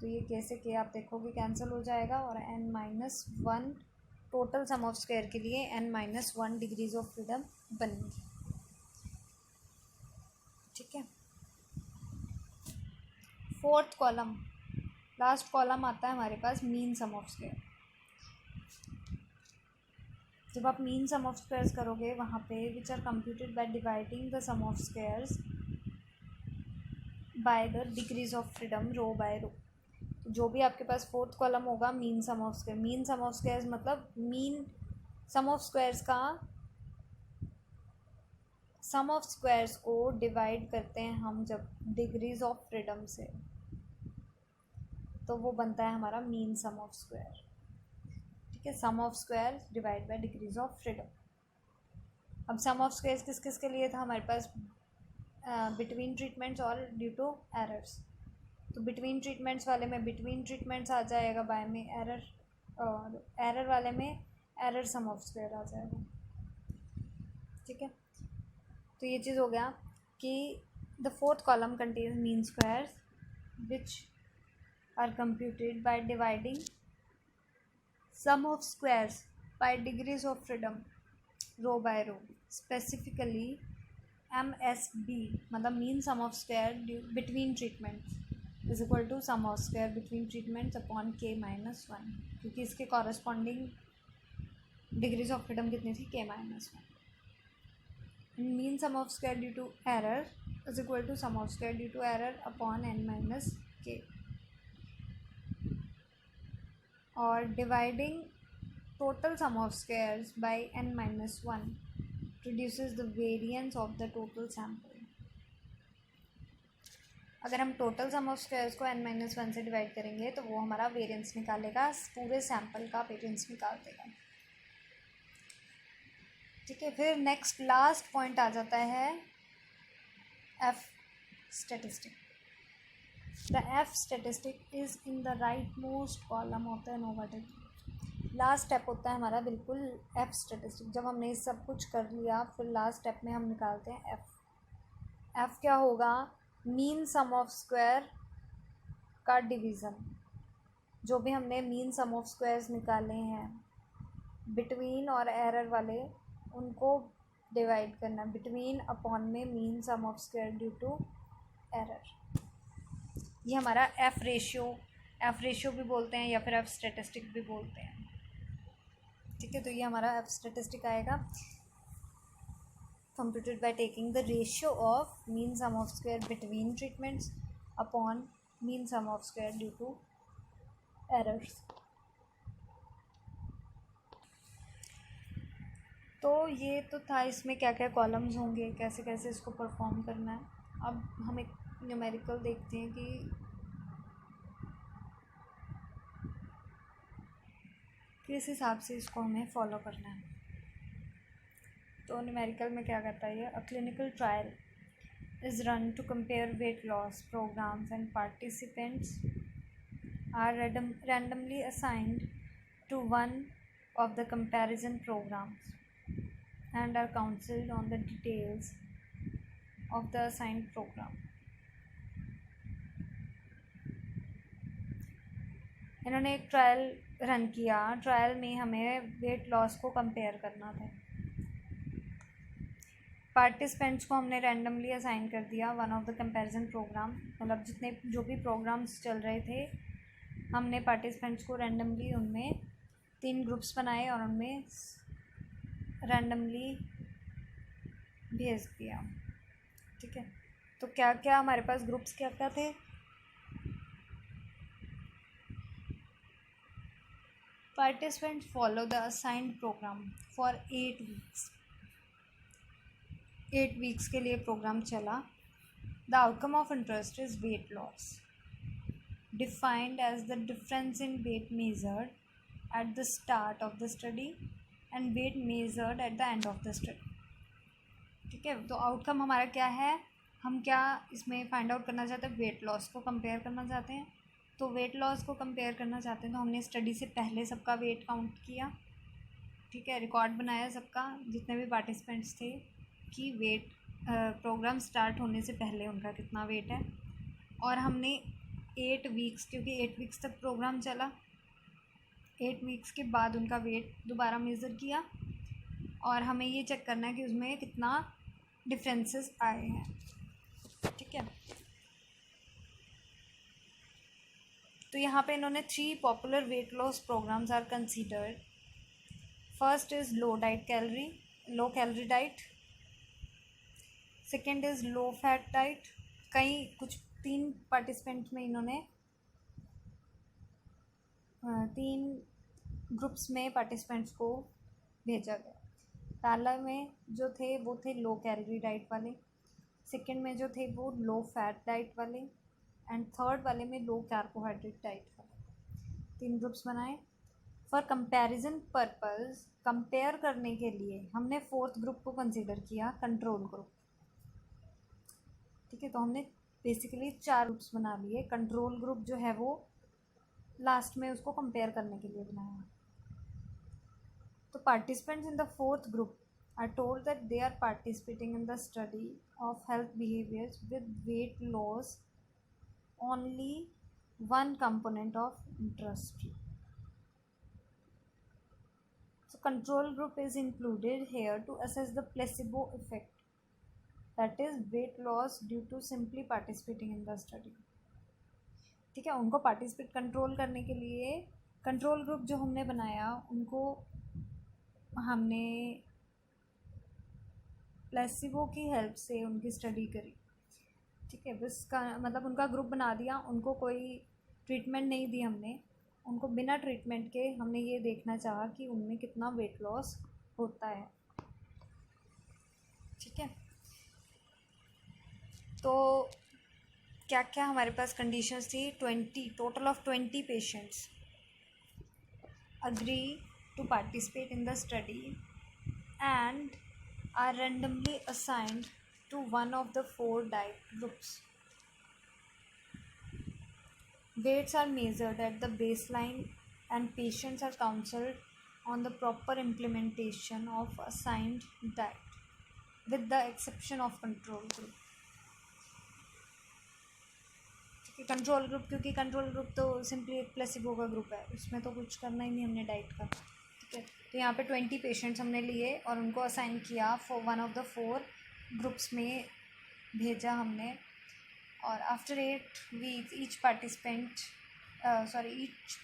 तो ये k से k आप देखोगे कैंसिल हो जाएगा, और n-1 total sum of square के लिए n-1 डिग्रीज ऑफ फ्रीडम बनेंगी। ठीक है, 4th कॉलम, लास्ट कॉलम आता है हमारे पास मीन सम ऑफ स्क्वायर। जब आप मीन सम ऑफ स्क्वायर्स करोगे वहाँ पे which are computed by dividing the sum of squares by the degrees of freedom row by row, तो जो भी आपके पास 4th कॉलम होगा mean sum of square, mean sum of squares मतलब मीन सम ऑफ स्क्वायर्स का sum of squares को divide करते हैं हम जब डिग्रीज ऑफ फ्रीडम से, तो वो बनता है हमारा मीन सम ऑफ स्क्वायर। ठीक है, sum of square divide by degrees of freedom. अब सम ऑफ स्क्वायर्स किस किस के लिए था हमारे पास? बिटवीन ट्रीटमेंट्स और ड्यू टू एरर्स। तो बिटवीन ट्रीटमेंट्स वाले में बिटवीन ट्रीटमेंट्स आ जाएगा, बाय में एरर, और एरर वाले में एरर सम ऑफ स्क्वायर आ जाएगा। ठीक है, तो ये चीज़ हो गया कि the 4th column contains mean squares which are computed by dividing sum of squares by degrees of freedom row by row, specifically MSB मतलब mean sum of square between treatments is equal to sum of square between treatments upon k-1, क्योंकि इसके corresponding degrees of freedom कितनी थी? k-1। mean sum of square due to error is equal to sum of square due to error upon n-k, और dividing total sum of squares by n-1 produces the variance of the total sample. अगर हम total sum of squares को n-1 से divide करेंगे तो वो हमारा variance निकालेगा, पूरे सैम्पल का वेरिएंस निकाल देगा। ठीक है, फिर नेक्स्ट लास्ट पॉइंट आ जाता है F statistic. The F statistic is in the rightmost column of the ANOVA table। Last step होता है हमारा बिल्कुल F स्टेटिस्टिक। जब हमने ये सब कुछ कर लिया फिर लास्ट स्टेप में हम निकालते हैं F क्या होगा? मीन सम ऑफ स्क्वायर का डिवीज़न। जो भी हमने मीन सम ऑफ स्क्वायर्स निकाले हैं बिटवीन और एरर वाले, उनको डिवाइड करना बिटवीन अपॉन में mean sum of square due to error. ये हमारा एफ रेशियो भी बोलते हैं या फिर एफ स्टैटिस्टिक भी बोलते हैं। ठीक है, तो ये हमारा एफ स्टैटिस्टिक आएगा computed by taking the ratio of mean sum of square between treatments upon mean sum of square due to errors. तो ये तो था, इसमें क्या क्या कॉलम्स होंगे, कैसे कैसे इसको परफॉर्म करना है। अब हम एक न्यूमेरिकल देखते हैं कि किस हिसाब से इसको हमें फॉलो करना है। तो न्यूमेरिकल में क्या कहता है ये, a clinical trial is run to compare weight loss programs and participants are randomly assigned to one of the comparison programs and are counseled on the details of the assigned program. इन्होंने एक trial run किया, trial में हमें weight loss को compare करना था। Participants को हमने रैंडमली असाइन कर दिया one of the comparison program, मतलब जितने जो भी प्रोग्राम्स चल रहे थे हमने पार्टिसिपेंट्स को रैंडमली उनमें 3 ग्रुप्स बनाए और उनमें रैंडमली भेज दिया। ठीक है, तो क्या क्या हमारे पास ग्रुप्स क्या क्या थे, participants follow the assigned program for 8 weeks. 8 weeks के लिए प्रोग्राम चला। The outcome of interest is weight loss defined as the difference in weight measured at the start of the study and weight measured at the end of the study. ठीक है, तो outcome हमारा क्या है, हम क्या इसमें फाइंड आउट करना चाहते हैं, वेट लॉस को कंपेयर करना चाहते हैं। तो वेट लॉस को कंपेयर करना चाहते हैं तो हमने स्टडी से पहले सबका वेट काउंट किया। ठीक है, रिकॉर्ड बनाया सबका, जितने भी पार्टिसिपेंट्स थे कि वेट प्रोग्राम स्टार्ट होने से पहले उनका कितना वेट है। और हमने 8 वीक्स, क्योंकि 8 वीक्स तक प्रोग्राम चला, 8 वीक्स के बाद उनका वेट दोबारा मेज़र किया और हमें ये चेक करना है कि उसमें कितना डिफरेंसेस आए हैं। ठीक है, तो यहाँ पे इन्होंने 3 popular weight loss programs are considered. First is low calorie diet, second is low fat diet. कई कुछ 3 पार्टिसिपेंट में इन्होंने 3 ग्रुप्स में पार्टिसिपेंट्स को भेजा गया। पहला में जो थे वो थे लो कैलोरी डाइट वाले, सेकेंड में जो थे वो लो फैट डाइट वाले एंड थर्ड वाले में लो कार्बोहाइड्रेट डाइट वाले। 3 ग्रुप्स बनाए फॉर कंपैरिजन पर्पस। कंपेयर करने के लिए हमने 4th ग्रुप को कंसीडर किया, कंट्रोल ग्रुप। ठीक है, तो हमने बेसिकली 4 ग्रुप्स बना लिए। कंट्रोल ग्रुप जो है वो लास्ट में उसको कंपेयर करने के लिए बनाया। तो participants in the 4th group are told that they are participating in the study of health behaviours with weight loss only one component of interest. So control group is included here to assess the placebo effect, that is weight loss due to simply participating in the study. ठीक है, उनको participate control करने के लिए control group जो हमने बनाया उनको हमने प्लेसिबो की हेल्प से उनकी स्टडी करी। ठीक है, बस का मतलब उनका ग्रुप बना दिया, उनको कोई ट्रीटमेंट नहीं दी हमने, उनको बिना ट्रीटमेंट के हमने ये देखना चाहा कि उनमें कितना वेट लॉस होता है। ठीक है, तो क्या क्या हमारे पास कंडीशंस थी, total of 20 patients agree to participate in the study and are randomly assigned to one of the 4 diet groups. Weights are measured at the baseline and patients are counseled on the proper implementation of assigned diet with the exception of control group. Control group, क्योंकि control group तो simply एक placebo का group है, उसमें तो कुछ करना ही नहीं हमने डाइट का। ठीक है, तो यहाँ पे 20 पेशेंट्स हमने लिए और उनको असाइन किया for one of the 4 groups में भेजा हमने। और after 8 weeks each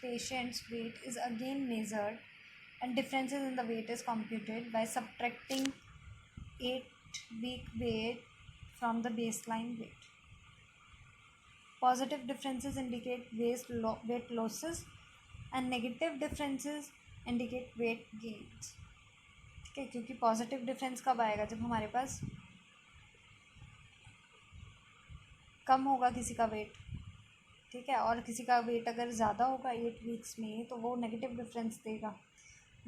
patients weight is again measured and differences in the weight is computed by subtracting 8-week weight from the baseline weight. Positive differences indicate weight losses and negative differences indicate weight gains. ठीक है, क्योंकि positive difference कब आएगा, जब हमारे पास कम होगा किसी का वेट, ठीक है, और किसी का वेट अगर ज़्यादा होगा 8 वीक्स में तो वो नेगेटिव डिफरेंस देगा।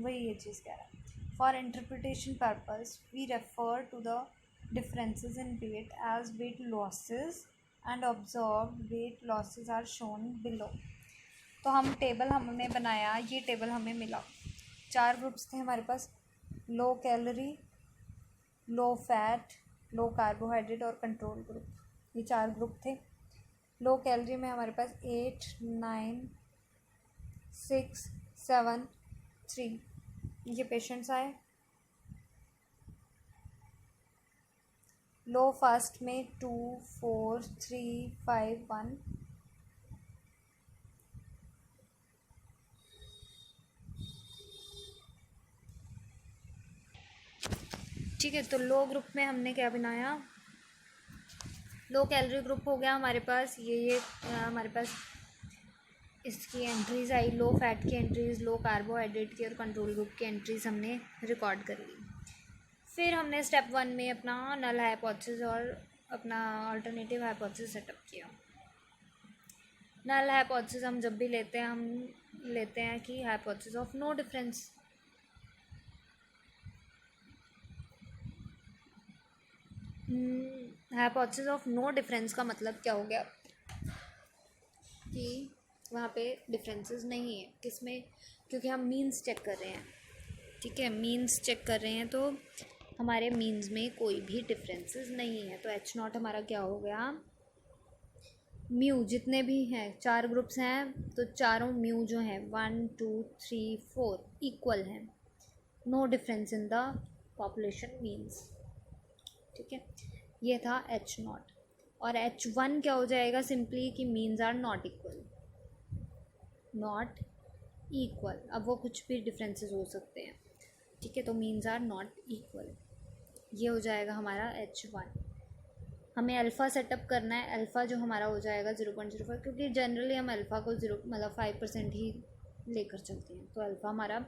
वही ये चीज़ कह रहा है। For interpretation purpose we refer to the differences in weight as weight losses and observe weight losses are shown below. तो हम टेबल हमने बनाया, ये टेबल हमें मिला, 4 ग्रुप्स थे हमारे पास, low calorie, low fat, low carbohydrate और कंट्रोल ग्रुप, ये 4 ग्रुप थे। लो कैलोरी में हमारे पास 8, 9, 6, 7, 3 ये पेशेंट्स आए। लो फास्ट में 2, 4, 3, 5, 1। ठीक है, तो लो ग्रुप में हमने क्या बनाया, लो कैलोरी ग्रुप हो गया हमारे पास, ये हमारे पास इसकी एंट्रीज़ आई, लो फैट की एंट्रीज़, लो कार्बोहाइड्रेट की और कंट्रोल ग्रुप की एंट्रीज़ हमने रिकॉर्ड कर ली। फिर हमने स्टेप 1 में अपना नल हाइपोथेसिस और अपना अल्टरनेटिव हाइपोथेसिस सेटअप किया। नल हाइपोथेसिस हम जब भी लेते हैं, हम लेते हैं कि hypothesis of no difference. Hypothesis of no difference का मतलब क्या हो गया कि वहाँ पे डिफरेंसेस नहीं है, किसमें, क्योंकि हम मीन्स चेक कर रहे हैं। ठीक है, मीन्स चेक कर रहे हैं तो हमारे मीन्स में कोई भी डिफरेंसेस नहीं है। तो एच नॉट हमारा क्या हो गया, म्यू, जितने भी हैं 4 ग्रुप्स हैं तो चारों म्यू जो हैं 1, 2, 3, 4 इक्वल हैं, no difference in the population means. ठीक है, ये था एच नॉट। और H1 क्या हो जाएगा, सिंपली कि means are not equal, not equal. अब वो कुछ भी डिफरेंसेस हो सकते हैं, ठीक है, तो मीन्स आर नॉट इक्वल, ये हो जाएगा हमारा H1। हमें अल्फ़ा सेटअप करना है, अल्फ़ा जो हमारा हो जाएगा 0.05, क्योंकि जनरली हम अल्फ़ा को 5% ही लेकर चलते हैं। तो अल्फ़ा हमारा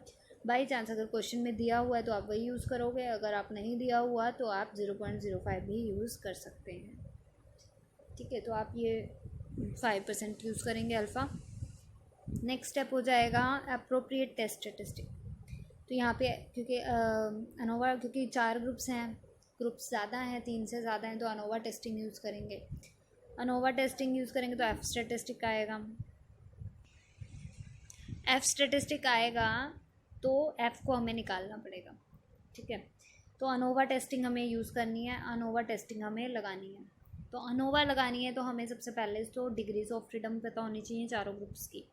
बाई चांस अगर क्वेश्चन में दिया हुआ है तो आप वही यूज़ करोगे, अगर आप नहीं दिया हुआ तो आप 0.05 भी यूज़ कर सकते हैं। ठीक है, तो आप ये 5% यूज़ करेंगे अल्फ़ा। नेक्स्ट स्टेप हो जाएगा अप्रोप्रिएट टेस्ट स्टैटिस्टिक। तो यहाँ पे क्योंकि अनोवा, क्योंकि 4 ग्रुप्स हैं, ग्रुप्स ज़्यादा हैं, 3 से ज़्यादा हैं, तो अनोवा टेस्टिंग यूज़ करेंगे। अनोवा टेस्टिंग यूज़ करेंगे तो एफ स्टैटिस्टिक आएगा। एफ स्टैटिस्टिक आएगा तो एफ़ को हमें निकालना पड़ेगा। ठीक है, तो अनोवा टेस्टिंग हमें यूज़ करनी है, अनोवा टेस्टिंग हमें लगानी है। तो अनोवा लगानी है तो हमें सबसे पहले तो डिग्रीज ऑफ फ्रीडम पता होनी चाहिए चारों ग्रुप्स की।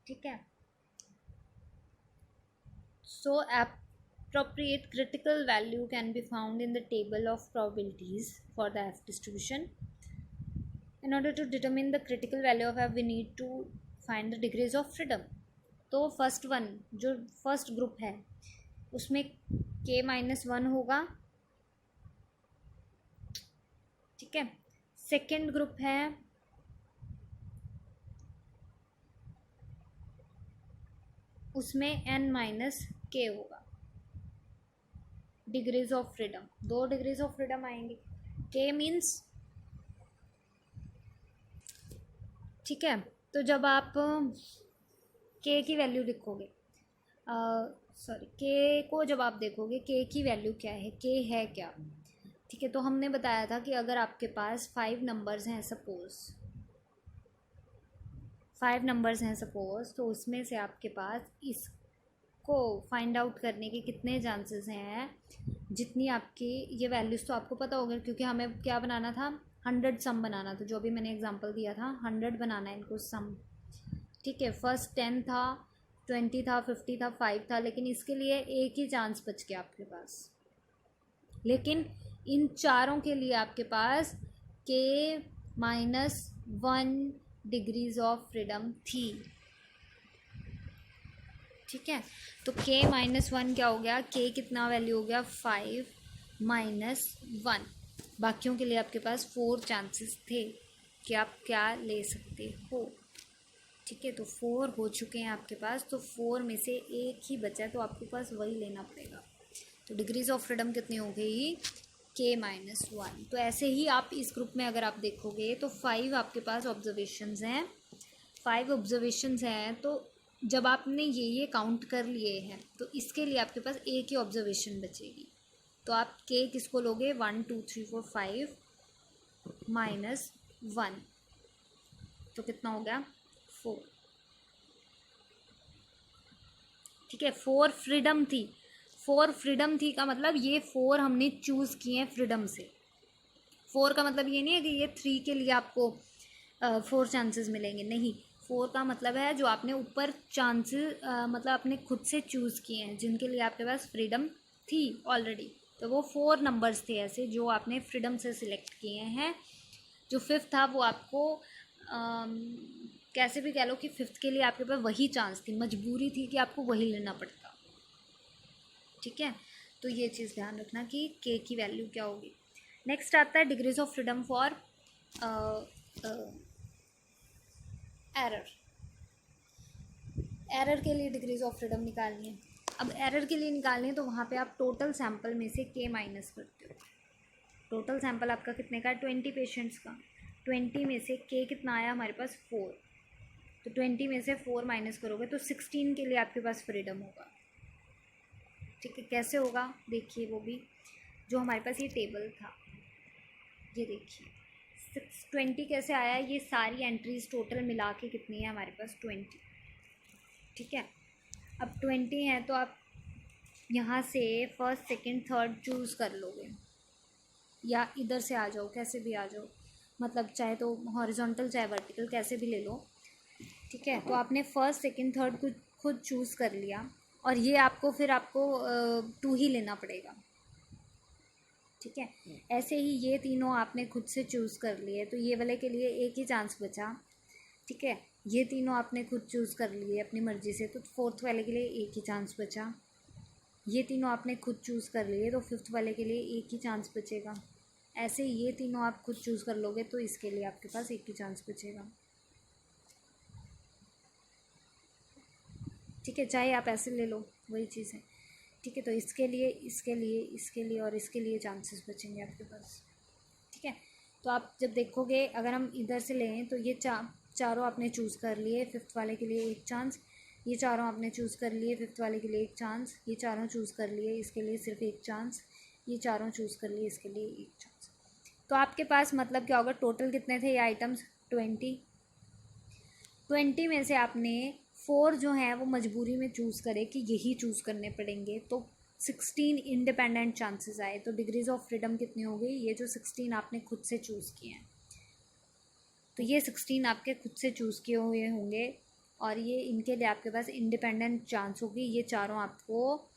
ठीक है, so appropriate critical value can be found in the table of probabilities for the F distribution. In order to determine the critical value of F, we need to find the degrees of freedom. तो first one, जो first group है उसमें K-1 होगा। ठीक है, second group है उसमें N-K होगा। Degrees of freedom, 2 degrees of freedom आएंगे। K मीन्स, ठीक है, तो जब आप K की वैल्यू लिखोगे, सॉरी K को जब आप देखोगे K की वैल्यू क्या है, K है क्या। ठीक है, तो हमने बताया था कि अगर आपके पास 5 नंबर्स हैं, सपोज़ 5 नंबर्स हैं सपोज़, तो उसमें से आपके पास इसको फाइंड आउट करने के कितने चांसेस हैं, जितनी आपकी ये वैल्यूज़ तो आपको पता होगा, क्योंकि हमें क्या बनाना था, 100 सम बनाना था, जो भी मैंने एग्जांपल दिया था 100 बनाना है इनको सम। ठीक है, फर्स्ट 10 था, 20 था, 50 था, 5 था, लेकिन इसके लिए एक ही चांस बच गया आपके पास। लेकिन इन चारों के लिए आपके पास K-1 डिग्रीज ऑफ फ्रीडम थी। ठीक है, तो K-1 क्या हो गया, K कितना वैल्यू हो गया 5-1। बाकियों के लिए आपके पास 4 चांसेस थे कि आप क्या ले सकते हो। ठीक है, तो 4 हो चुके हैं आपके पास, तो 4 में से एक ही बचा है, तो आपके पास वही लेना पड़ेगा। तो डिग्रीज ऑफ फ्रीडम कितनी हो गई, K-1। तो ऐसे ही आप इस ग्रुप में अगर आप देखोगे तो 5 आपके पास ऑब्जर्वेशंस हैं, 5 ऑब्जर्वेशंस हैं। तो जब आपने ये काउंट कर लिए हैं तो इसके लिए आपके पास एक ही ऑब्जर्वेशन बचेगी। तो आप K किसको लोगे, 1 2 3 4 5 -1, तो कितना हो गया, 4। ठीक है, 4 फ्रीडम थी का मतलब ये 4 हमने चूज़ किए हैं फ्रीडम से। 4 का मतलब ये नहीं है कि ये 3 के लिए आपको 4 चांसेस मिलेंगे, नहीं। 4 का मतलब है जो आपने ऊपर चांसेस मतलब आपने खुद से चूज़ किए हैं, जिनके लिए आपके पास फ्रीडम थी ऑलरेडी। तो वो 4 नंबर्स थे ऐसे जो आपने फ्रीडम से सिलेक्ट किए हैं। जो 5th था वो आपको कैसे भी कह लो कि 5th के लिए आपके पास वही चांस थी, मजबूरी थी कि आपको वही लेना पड़ता। ठीक है, तो ये चीज़ ध्यान रखना कि K की वैल्यू क्या होगी। नेक्स्ट आता है degrees of freedom for error के लिए डिग्रीज ऑफ फ्रीडम निकालनी है। अब एरर के लिए निकालनी है तो वहाँ पे आप टोटल सैंपल में से K माइनस करते हो। टोटल सैंपल आपका कितने का, 20 पेशेंट्स का। 20 में से K कितना आया हमारे पास, 4। तो 20 में से 4 माइनस करोगे तो 16 के लिए आपके पास फ्रीडम होगा। ठीक है, कैसे होगा देखिए, वो भी जो हमारे पास ये टेबल था, ये देखिए 20 कैसे आया, ये सारी एंट्रीज टोटल मिला के कितनी है हमारे पास, 20। ठीक है, अब 20 है तो आप यहाँ से फर्स्ट सेकंड थर्ड चूज़ कर लोगे, या इधर से आ जाओ, कैसे भी आ जाओ, मतलब चाहे तो हॉरिजॉन्टल चाहे वर्टिकल, कैसे भी ले लो। ठीक है, तो आपने फर्स्ट सेकंड थर्ड को खुद चूज़ कर लिया, और ये आपको फिर आपको 2 ही लेना पड़ेगा। ठीक है, ऐसे ही ये तीनों आपने खुद से चूज़ कर लिए, तो ये वाले के लिए एक ही चांस बचा। ठीक है, ये तीनों आपने खुद चूज़ कर लिए अपनी मर्ज़ी से, तो 4th वाले के लिए एक ही चांस बचा। ये तीनों आपने खुद चूज़ कर लिए तो 5th वाले के लिए एक ही चांस बचेगा। ऐसे ये तीनों आप खुद चूज़ कर लोगे तो इसके लिए आपके पास एक ही चांस बचेगा। ठीक है, चाहे आप ऐसे ले लो, वही चीज़ है। ठीक है, तो इसके लिए इसके लिए इसके लिए और इसके लिए चांसेस बचेंगे आपके पास। ठीक है, तो आप जब देखोगे अगर हम इधर से लें तो ये चारों आपने चूज़ कर लिए, 5th वाले के लिए एक चांस। ये चारों आपने चूज़ कर लिए, 5th वाले के लिए एक चांस। ये चारों चूज़ कर लिए, इसके लिए सिर्फ एक चांस। ये चारों चूज़ कर लिए, इसके लिए एक चांस। तो आपके पास मतलब क्या होगा, टोटल कितने थे ये आइटम्स, 20। 20 में से आपने 4 जो हैं वो मजबूरी में चूज़ करे कि यही चूज़ करने पड़ेंगे, तो 16 इंडिपेंडेंट चांसेस आए। तो डिग्रीज ऑफ फ्रीडम कितनी हो गई, ये जो 16 आपने खुद से चूज़ किए हैं, तो ये 16 आपके खुद से चूज़ किए हुए होंगे, और ये इनके लिए आपके पास इंडिपेंडेंट चांस होगी। ये चारों आपको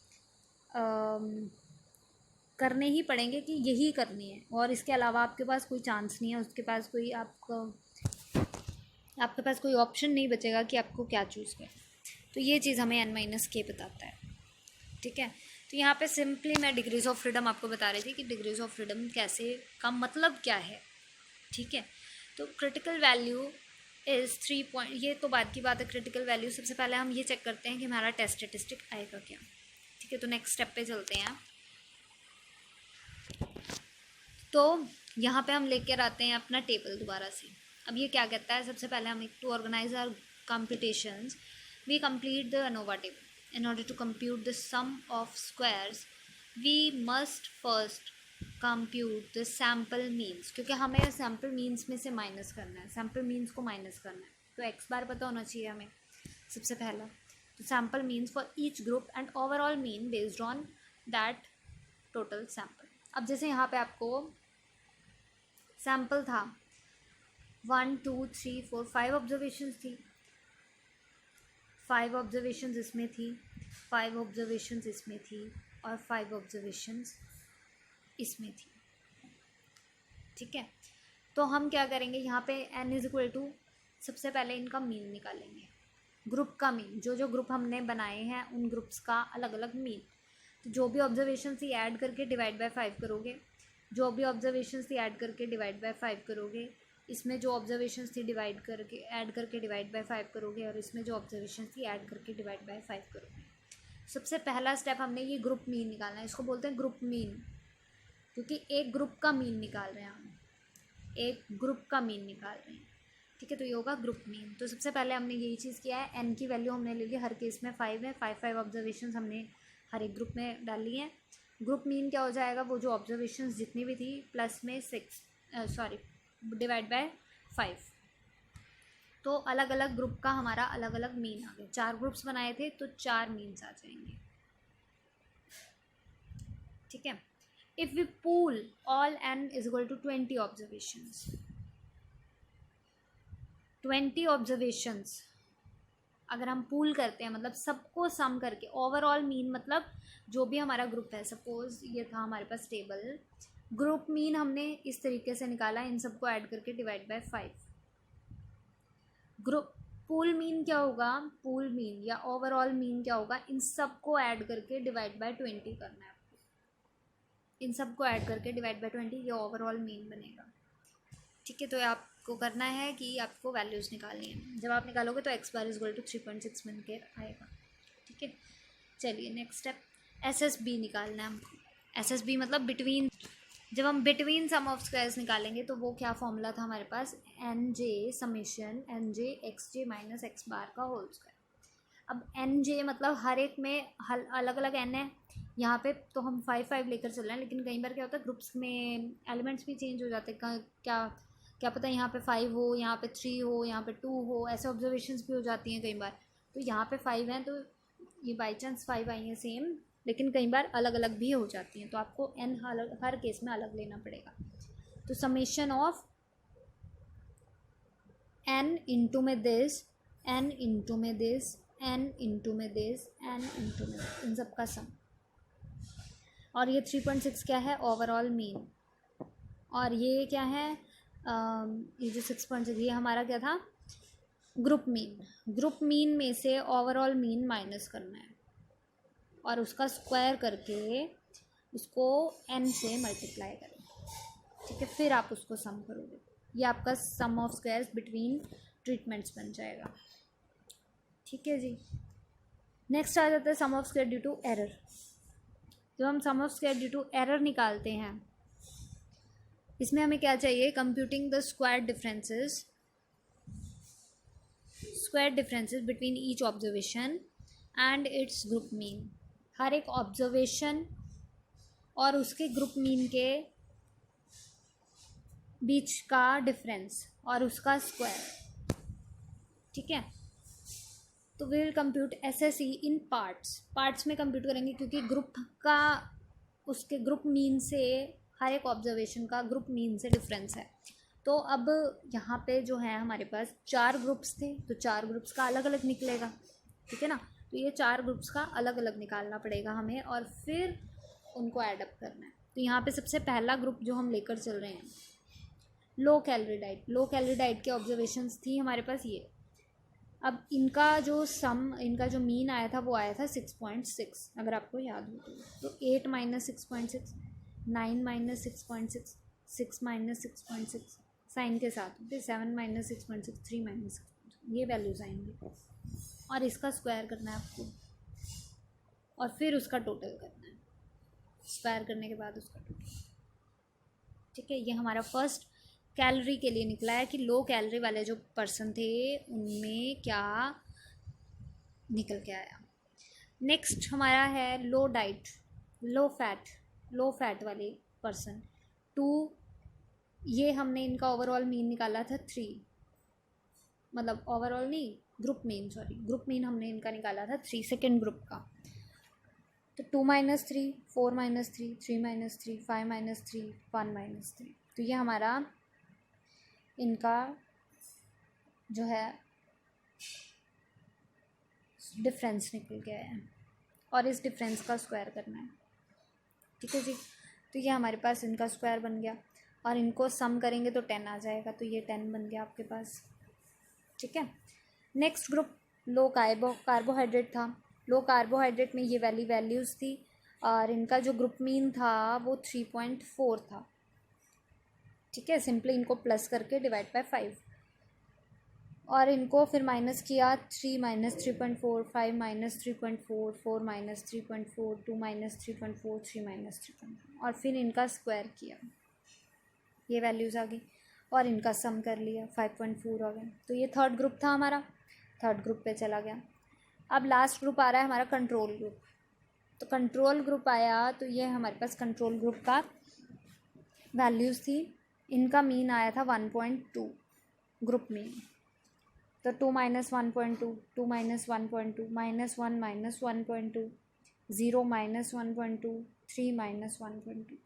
करने ही पड़ेंगे कि यही करनी है, और इसके अलावा आपके पास कोई चांस नहीं है, उसके पास कोई आपके पास कोई ऑप्शन नहीं बचेगा कि आपको क्या चूज़ करें। तो ये चीज़ हमें N-K बताता है। ठीक है, तो यहाँ पे सिंपली मैं डिग्रीज ऑफ फ्रीडम आपको बता रही थी कि डिग्रीज ऑफ फ्रीडम कैसे का मतलब क्या है। ठीक है, तो क्रिटिकल वैल्यू इज़ 3 पॉइंट, ये तो बाद की बात है। क्रिटिकल वैल्यू सबसे पहले हम ये चेक करते हैं कि हमारा टेस्ट स्टैटिस्टिक आएगा क्या। ठीक है, तो नेक्स्ट स्टेप पे चलते हैं। तो यहाँ पे हम लेकर आते हैं अपना टेबल दोबारा से। अब ये क्या कहता है, सबसे पहले हम to organise our computations we complete the ANOVA table। in order to compute the sum of squares we must first compute the sample means, क्योंकि हमें sample means में से माइनस करना है, sample means को माइनस करना है, तो x बार पता होना चाहिए हमें सबसे पहला। तो sample means for each group and overall mean based on that total sample। अब जैसे यहाँ पे आपको सैम्पल था 1 2 3 4 5 ऑब्जर्वेशंस थी, 5 ऑब्जर्वेशंस इसमें थी, 5 ऑब्जर्वेशंस इसमें थी, और 5 ऑब्जर्वेशंस इसमें थी। ठीक है, तो हम क्या करेंगे यहाँ पे n इज इक्वल टू, सबसे पहले इनका मीन निकालेंगे, ग्रुप का मीन। जो जो ग्रुप हमने बनाए हैं उन ग्रुप्स का अलग अलग मीन। तो जो भी ऑब्जर्वेशन थी ऐड करके डिवाइड बाय 5 करोगे, जो भी ऑब्जर्वेशन थी ऐड करके डिवाइड बाय 5 करोगे, इसमें जो ऑब्जर्वेशंस थी डिवाइड करके ऐड करके डिवाइड बाय 5 करोगे, और इसमें जो ऑब्जर्वेशन थी ऐड करके डिवाइड बाय 5 करोगे। सबसे पहला स्टेप हमने ये ग्रुप मीन निकालना है, इसको बोलते हैं ग्रुप मीन, क्योंकि एक ग्रुप का मीन निकाल रहे हैं हम, एक ग्रुप का मीन निकाल रहे हैं। ठीक है, तो ये होगा ग्रुप मीन। तो सबसे पहले हमने यही चीज़ किया है, एन की वैल्यू हमने ले ली, हर केस में 5 है, 5 ऑब्जर्वेशन हमने हर एक ग्रुप में डाली हैं। ग्रुप मीन क्या हो जाएगा, वो जो ऑब्जर्वेशन जितनी भी थी प्लस में 6 डिवाइड बाय 5। तो अलग अलग ग्रुप का हमारा अलग अलग मीन आ गया। 4 ग्रुप्स बनाए थे तो 4 मीन्स आ जाएंगे। ठीक है, if we pool all n is equal to 20 observations, 20 observations अगर हम पूल करते हैं, मतलब सबको सम करके, ओवरऑल मीन मतलब जो भी हमारा ग्रुप है, सपोज ये था हमारे पास टेबल, ग्रुप मीन हमने इस तरीके से निकाला, इन सबको ऐड करके divide by 5। Group pool mean क्या होगा, पूल मीन या ओवरऑल मीन क्या होगा, इन सबको ऐड करके डिवाइड बाय 20 करना है आपको, इन सबको ऐड करके डिवाइड बाय 20, ये ओवरऑल मीन बनेगा। ठीक है, तो आपको करना है कि आपको वैल्यूज़ निकालनी है। जब आप निकालोगे तो X bar is equal to 3.6 बन के आएगा। ठीक है, चलिए नेक्स्ट स्टेप, SSB निकालना है हमको। SSB मतलब बिटवीन, जब हम बिटवीन सम ऑफ स्क्वायर्स निकालेंगे तो वो क्या फॉर्मूला था हमारे पास, NJ summation NJ XJ minus x bar का होल स्क्वायर। अब NJ मतलब हर एक में अलग अलग n है, यहाँ पे तो हम 5 लेकर चल रहे हैं, लेकिन कई बार क्या होता है ग्रुप्स में एलिमेंट्स भी चेंज हो जाते हैं, क्या क्या पता यहाँ पे 5 हो, यहाँ पे 3 हो, यहाँ पे 2 हो, ऐसे ऑब्जर्वेशंस भी हो जाती हैं कई बार। तो यहाँ पे 5 हैं तो ये बाई चांस 5 आई हैं सेम, लेकिन कई बार अलग अलग भी हो जाती हैं, तो आपको n हर केस में अलग लेना पड़ेगा। तो समेशन ऑफ n इंटू में दिस, n इंटू में दिस, n इंटू में दिस, n इंटू में दिस, इन सब का सम। और ये 3.6 क्या है, ओवरऑल मीन। और ये क्या है, ये जो 6.6 ये हमारा क्या था, ग्रुप मीन। ग्रुप मीन में से ओवरऑल मीन माइनस करना है और उसका स्क्वायर करके उसको n से मल्टीप्लाई करें। ठीक है, फिर आप उसको सम करोगे, ये आपका sum of squares between treatments बन जाएगा। ठीक है जी, नेक्स्ट आ जाता है sum of square due to error. जब हम sum of square due to error निकालते हैं, इसमें हमें क्या चाहिए, computing the square differences between each observation and its group mean. हर एक ऑब्जर्वेशन और उसके ग्रुप मीन के बीच का डिफरेंस और उसका स्क्वायर। ठीक है, तो we will compute SSE in parts में कंप्यूट करेंगे, क्योंकि ग्रुप का उसके ग्रुप मीन से, हर एक ऑब्जर्वेशन का ग्रुप मीन से डिफरेंस है। तो अब यहाँ पे जो है हमारे पास 4 ग्रुप्स थे, तो 4 ग्रुप्स का अलग अलग निकलेगा। ठीक है ना, तो ये 4 ग्रुप्स का अलग अलग निकालना पड़ेगा हमें और फिर उनको ऐडअप करना है। तो यहाँ पे सबसे पहला ग्रुप जो हम लेकर चल रहे हैं, लो कैलोरी डाइट के ऑब्जर्वेशंस थी हमारे पास ये। अब इनका जो मीन आया था वो आया था 6.6, अगर आपको याद हो तो 8 माइनस 6.6, 9 माइनस 6.6, 6 माइनस 6.6 साइन के साथ, फिर 7 माइनस 6.6, 3 माइनस 6.6, ये वैल्यूज आएंगी और इसका स्क्वायर करना है आपको और फिर उसका टोटल करना है, स्क्वायर करने के बाद उसका टोटल। ठीक है, ये हमारा फर्स्ट कैलोरी के लिए निकला है कि लो कैलोरी वाले जो पर्सन थे उनमें क्या निकल के आया। नेक्स्ट हमारा है लो फैट वाले पर्सन 2, ये हमने इनका ओवरऑल मीन निकाला था 3, मतलब ओवरऑल नहीं, ग्रुप मीन हमने इनका निकाला था 3, सेकेंड ग्रुप का। तो 2 minus 3, 4 minus 3, 3 minus 3, 5 minus 3, 1 minus 3, तो ये हमारा इनका जो है डिफरेंस निकल गया है और इस डिफरेंस का स्क्वायर करना है। ठीक है जी, तो ये हमारे पास इनका स्क्वायर बन गया और इनको सम करेंगे तो 10 आ जाएगा, तो ये 10 बन गया आपके पास। ठीक है, नेक्स्ट ग्रुप लो कार्बोहाइड्रेट था। लो कार्बोहाइड्रेट में ये वैल्यूज़ थी और इनका जो ग्रुप मीन था वो 3.4 था। ठीक है, सिंपली इनको प्लस करके डिवाइड बाय 5 और इनको फिर माइनस किया, 3 minus 3.4, 5 minus 3.4, 4 minus 3.4, 2 minus 3.4, 3 minus 3.4 और फिर इनका स्क्वायर किया, ये वैल्यूज़ आ गई और इनका सम कर लिया, 5.4 आ गया। तो ये थर्ड ग्रुप था हमारा, थर्ड ग्रुप पे चला गया। अब लास्ट ग्रुप आ रहा है हमारा कंट्रोल ग्रुप। तो कंट्रोल ग्रुप आया तो ये हमारे पास कंट्रोल ग्रुप का वैल्यूज़ थी, इनका मीन आया था 1.2 ग्रुप मीन। तो 2 minus 1.2, 2 minus 1.2, -1 minus 1.2, 0 minus 1.2, 3 minus 1.2।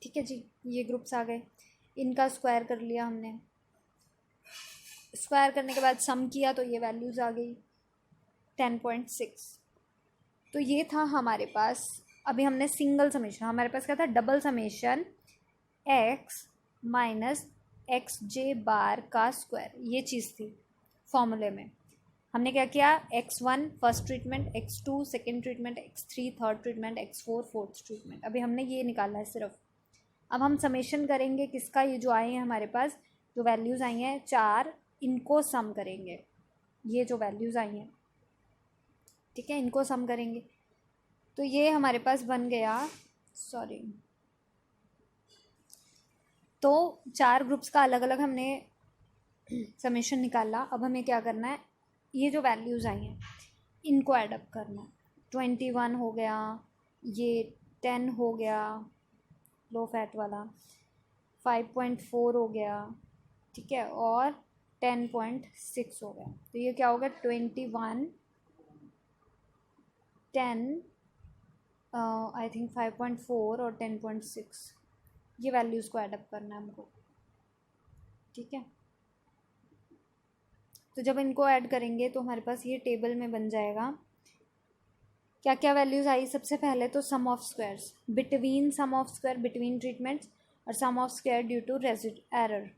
ठीक है जी, ये ग्रुप्स आ गए, इनका स्क्वायर कर लिया हमने, स्क्वायर करने के बाद सम किया तो ये वैल्यूज़ आ गई 10.6। तो ये था हमारे पास, अभी हमने सिंगल समेशन, हमारे पास क्या था, double summation x minus x j bar का स्क्वायर, ये चीज़ थी फॉर्मूले में। हमने क्या किया, x1 first treatment, x2 second treatment, x3 third treatment, x4 fourth treatment. अभी हमने ये निकाला है सिर्फ। अब हम समेशन करेंगे किसका, ये जो आए हैं हमारे पास, जो वैल्यूज़ आई हैं 4, इनको सम करेंगे, ये जो वैल्यूज़ आई हैं, ठीक है, इनको सम करेंगे। तो ये हमारे पास बन गया, सॉरी, तो 4 ग्रुप्स का अलग अलग हमने समेशन निकाला। अब हमें क्या करना है, ये जो वैल्यूज़ आई हैं इनको ऐड अप करना है। 21 हो गया, ये 10 हो गया लो फैट वाला, 5.4 हो गया, ठीक है, और 10.6 हो गया। तो ये क्या हो गया, 21, 10, आई थिंक 5.4 और 10.6, ये वैल्यूज़ को ऐडअप करना है हमको, ठीक है। तो जब इनको ऐड करेंगे तो हमारे पास ये टेबल में बन जाएगा, क्या क्या वैल्यूज़ आई। सबसे पहले तो sum of squares, between sum of square between treatments और sum of square due to error,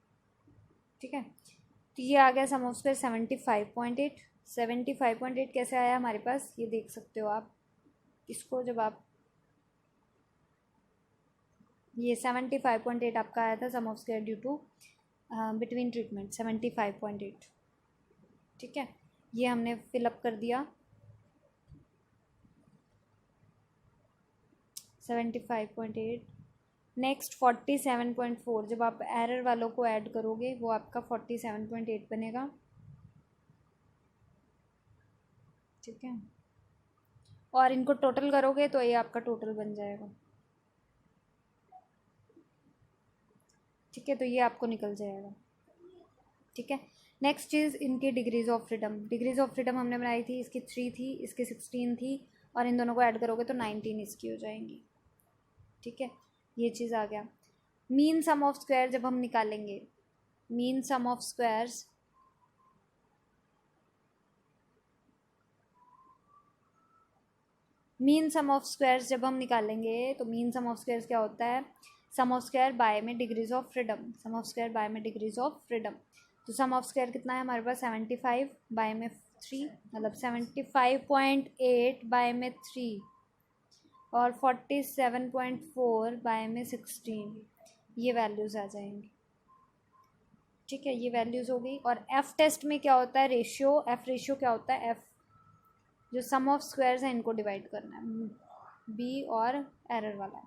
ठीक है। तो ये आ गया सम ऑफ स्क्वायर 75.8। 75.8 कैसे आया हमारे पास, ये देख सकते हो आप इसको, जब आप ये 75.8 आपका आया था sum of square due to between treatment 75.8, ठीक है। ये हमने फिलअप कर दिया 75.8। नेक्स्ट 47.4, जब आप एरर वालों को ऐड करोगे वो आपका 47.8 बनेगा, ठीक है, और इनको टोटल करोगे तो ये आपका टोटल बन जाएगा, ठीक है। तो ये आपको निकल जाएगा, ठीक है। नेक्स्ट चीज़, इनकी degrees of freedom. Degrees of freedom हमने बनाई थी, इसकी 3 थी, इसकी 16 थी, और इन दोनों को ऐड करोगे तो 19 इसकी हो जाएंगी, ठीक है। ये चीज़ आ गया। मीन सम ऑफ स्क्वायर जब हम निकालेंगे, mean sum of squares, mean sum of squares जब हम निकालेंगे तो मीन सम ऑफ स्क्वायर्स क्या होता है, सम ऑफ स्क्वायर बाय में degrees of freedom, sum of square by में डिग्रीज ऑफ फ्रीडम। तो सम ऑफ स्क्वायर कितना है हमारे पास, 75 बाय में 3, मतलब 75.8 बाय में 3 और 47.4 बाय में 16, ये वैल्यूज़ आ जाएंगी, ठीक है। ये वैल्यूज़ हो गई। और एफ टेस्ट में क्या होता है, रेशियो, एफ रेशियो क्या होता है, एफ जो सम ऑफ स्क्वायर्स हैं इनको डिवाइड करना है, बी और एरर वाला,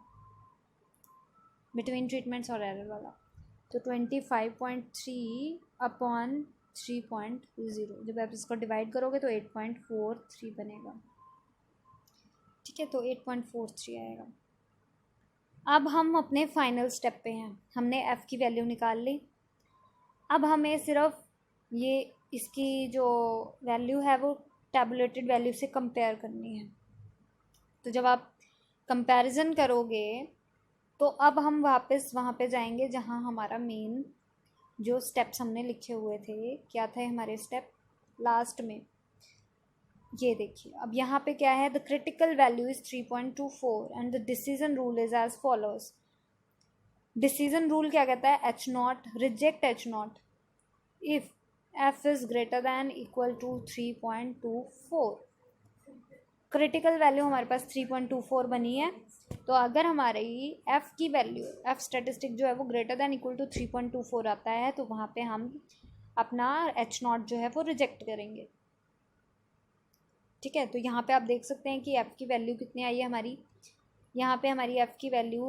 बिटवीन ट्रीटमेंट्स और एरर वाला। तो 25.3 अपॉन 3.0, जब आप इसको डिवाइड करोगे तो 8.43 बनेगा, ठीक है। तो 8.43 आएगा। अब हम अपने फाइनल स्टेप पे हैं, हमने एफ़ की वैल्यू निकाल ली। अब हमें सिर्फ ये इसकी जो वैल्यू है वो टैबुलेटेड वैल्यू से कंपेयर करनी है। तो जब आप कंपैरिजन करोगे तो अब हम वापस वहाँ पे जाएंगे जहाँ हमारा मेन जो स्टेप्स हमने लिखे हुए थे, क्या थे हमारे स्टेप लास्ट में, ये देखिए। अब यहाँ पे क्या है, the critical value is 3.24 and the decision rule is as follows. Decision rule क्या कहता है, H0, reject H0 if f is greater than equal to 3.24, critical value हमारे पास 3.24 बनी है। तो अगर हमारी एफ़ की वैल्यू, एफ़ स्टेटिस्टिक जो है वो ग्रेटर दैन इक्वल टू 3.24 आता है, तो वहाँ पे हम अपना एच नॉट जो है वो रिजेक्ट करेंगे। ठीक है, तो यहाँ पे आप देख सकते हैं कि एफ़ की वैल्यू कितनी आई है हमारी। यहाँ पे हमारी एफ़ की वैल्यू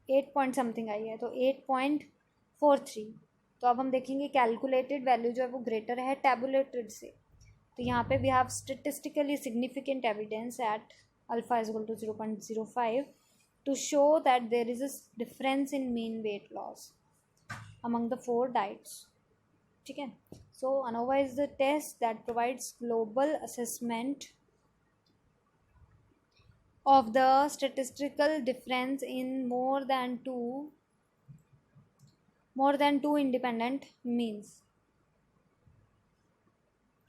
8 पॉइंट समथिंग आई है, तो 8.43। तो अब हम देखेंगे कैलकुलेटेड वैल्यू जो है वो ग्रेटर है टैबुलेटेड से। तो यहाँ पे we have statistically significant evidence at alpha is equal to 0.05 to show that there is a difference in mean weight loss among the 4 diets. ठीक है, so ANOVA is the test that provides global assessment of the statistical difference in more than two independent means।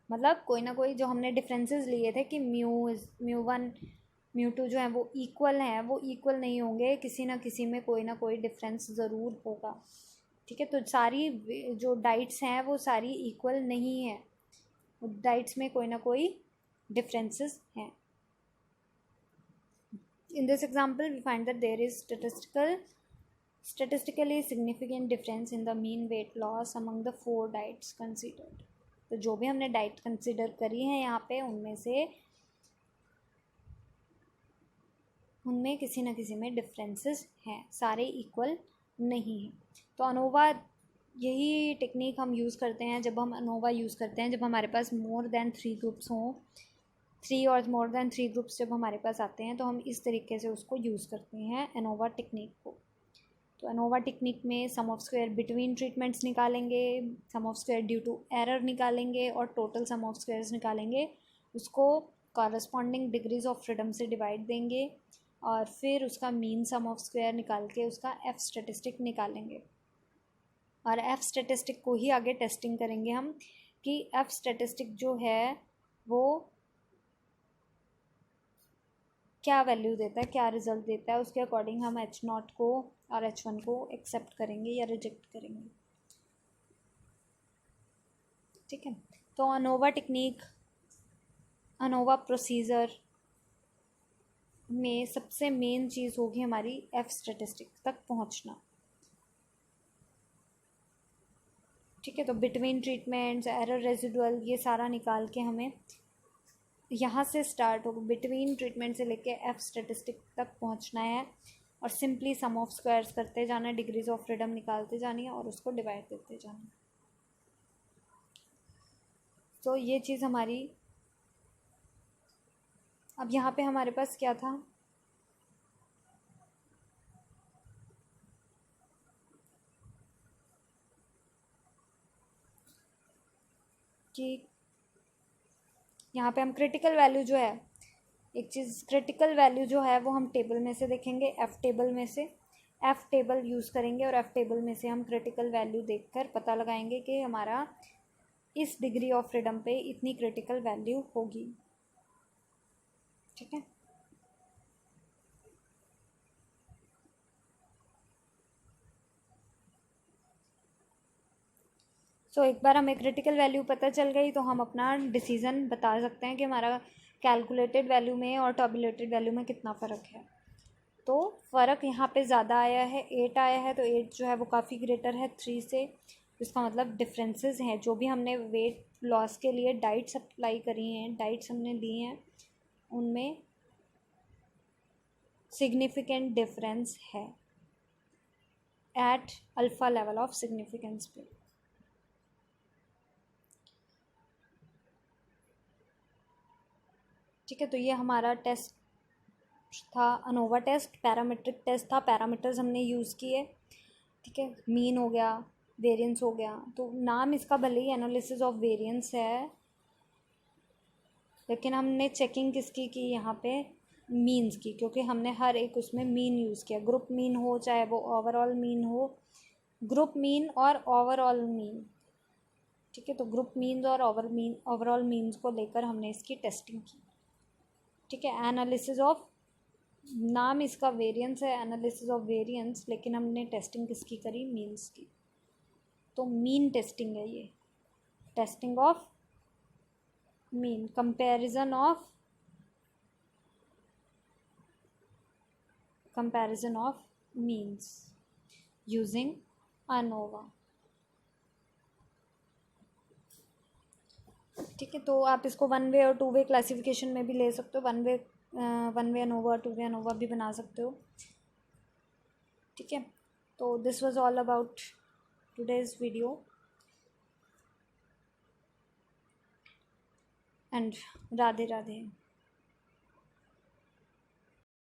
मतलब कोई ना कोई जो हमने differences लिए थे कि म्यू 1 म्यू 2 जो है वो इक्वल हैं, वो इक्वल नहीं होंगे, किसी ना किसी में कोई ना कोई डिफरेंस ज़रूर होगा। ठीक है, तो सारी जो डाइट्स हैं वो सारी इक्वल नहीं है, डाइट्स में कोई ना कोई डिफरेंसेस हैं। In this example, we find that there is statistically significant difference in the mean weight loss among the 4 diets considered। तो जो भी हमने डाइट कंसिडर करी है यहाँ पे, उनमें किसी न किसी में डिफरेंसेस हैं, सारे इक्वल नहीं हैं। तो अनोवा यही टेक्निक हम यूज़ करते हैं जब हम अनोवा यूज़ करते हैं, जब हमारे पास मोर देन 3 ग्रुप्स हों, 3 और मोर देन 3 ग्रुप्स जब हमारे पास आते हैं, तो हम इस तरीके से उसको यूज़ करते हैं एनोवा टेक्निक को। तो एनोवा टेक्निक में sum of square between treatments निकालेंगे, sum of square due to error निकालेंगे और टोटल सम ऑफ स्क्वायर्स निकालेंगे, उसको कॉरस्पॉन्डिंग डिग्रीज ऑफ फ्रीडम से डिवाइड देंगे और फिर उसका मीन सम ऑफ स्क्वायर निकाल के उसका एफ स्टेटिस्टिक निकालेंगे। और एफ स्टेटिस्टिक को ही आगे टेस्टिंग करेंगे हम कि एफ स्टेटिस्टिक जो है वो क्या वैल्यू देता है, क्या रिजल्ट देता है, उसके अकॉर्डिंग हम एच नॉट को और H1 को एक्सेप्ट करेंगे या रिजेक्ट करेंगे। ठीक है, तो अनोवा टेक्निक, अनोवा प्रोसीजर में सबसे मेन चीज़ होगी हमारी एफ स्टेटिस्टिक तक पहुंचना। ठीक है, तो बिटवीन ट्रीटमेंट्स, एरर रेजिडुअल, ये सारा निकाल के हमें यहाँ से स्टार्ट होगा, बिटवीन ट्रीटमेंट से लेके एफ स्टेटिस्टिक तक पहुँचना है और सिंपली सम ऑफ स्क्वायर्स करते जाना है, डिग्रीज ऑफ फ्रीडम निकालते जानी है और उसको डिवाइड देते जाना है। तो ये चीज़ हमारी, अब यहाँ पे हमारे पास क्या था कि यहाँ पे हम क्रिटिकल वैल्यू जो है, एक चीज़ क्रिटिकल वैल्यू जो है वो हम टेबल में से देखेंगे, एफ़ टेबल में से, एफ़ टेबल यूज़ करेंगे और एफ़ टेबल में से हम क्रिटिकल वैल्यू देखकर पता लगाएंगे कि हमारा इस डिग्री ऑफ फ्रीडम पे इतनी क्रिटिकल वैल्यू होगी। ठीक है, सो एक बार हमें क्रिटिकल वैल्यू पता चल गई तो हम अपना डिसीज़न बता सकते हैं कि हमारा कैलकुलेटेड वैल्यू में और टैबुलेटेड वैल्यू में कितना फ़र्क है। तो फ़र्क यहाँ पे ज़्यादा आया है, 8 आया है, तो 8 जो है वो काफ़ी ग्रेटर है 3 से। इसका मतलब डिफरेंसेस हैं, जो भी हमने वेट लॉस के लिए डाइट्स अप्लाई करी हैं, डाइट्स हमने ली हैं, उनमें सिग्निफिकेंट डिफरेंस है at alpha level of significance पे। ठीक है, तो ये हमारा टेस्ट था, अनोवा टेस्ट, पैरामीट्रिक टेस्ट था, पैरामीटर्स हमने यूज़ किए। ठीक है, मीन हो गया, वेरिएंस हो गया, तो नाम इसका भले ही एनालिसिस ऑफ वेरिएंस है, लेकिन हमने चेकिंग किसकी की यहाँ पे, मीन्स की, क्योंकि हमने हर एक उसमें मीन यूज़ किया, ग्रुप मीन हो चाहे वो ओवरऑल मीन हो, ग्रुप मीन और ओवरऑल मीन। ठीक है, तो ग्रुप मीन्स और ओवरऑल मीन्स को लेकर हमने इसकी टेस्टिंग की। ठीक है, एनालिसिस ऑफ, नाम इसका वेरिएंस है, एनालिसिस ऑफ वेरिएंस, लेकिन हमने टेस्टिंग किसकी करी, मीन्स की। तो मीन टेस्टिंग है ये, testing of mean, comparison of comparison of means using ANOVA। ठीक है, तो आप इसको 1 वे और 2 वे क्लासिफिकेशन में भी ले सकते हो। 1 वे ANOVA, 2 वे ANOVA भी बना सकते हो। ठीक है, तो this was all about today's video and Radhe Radhe.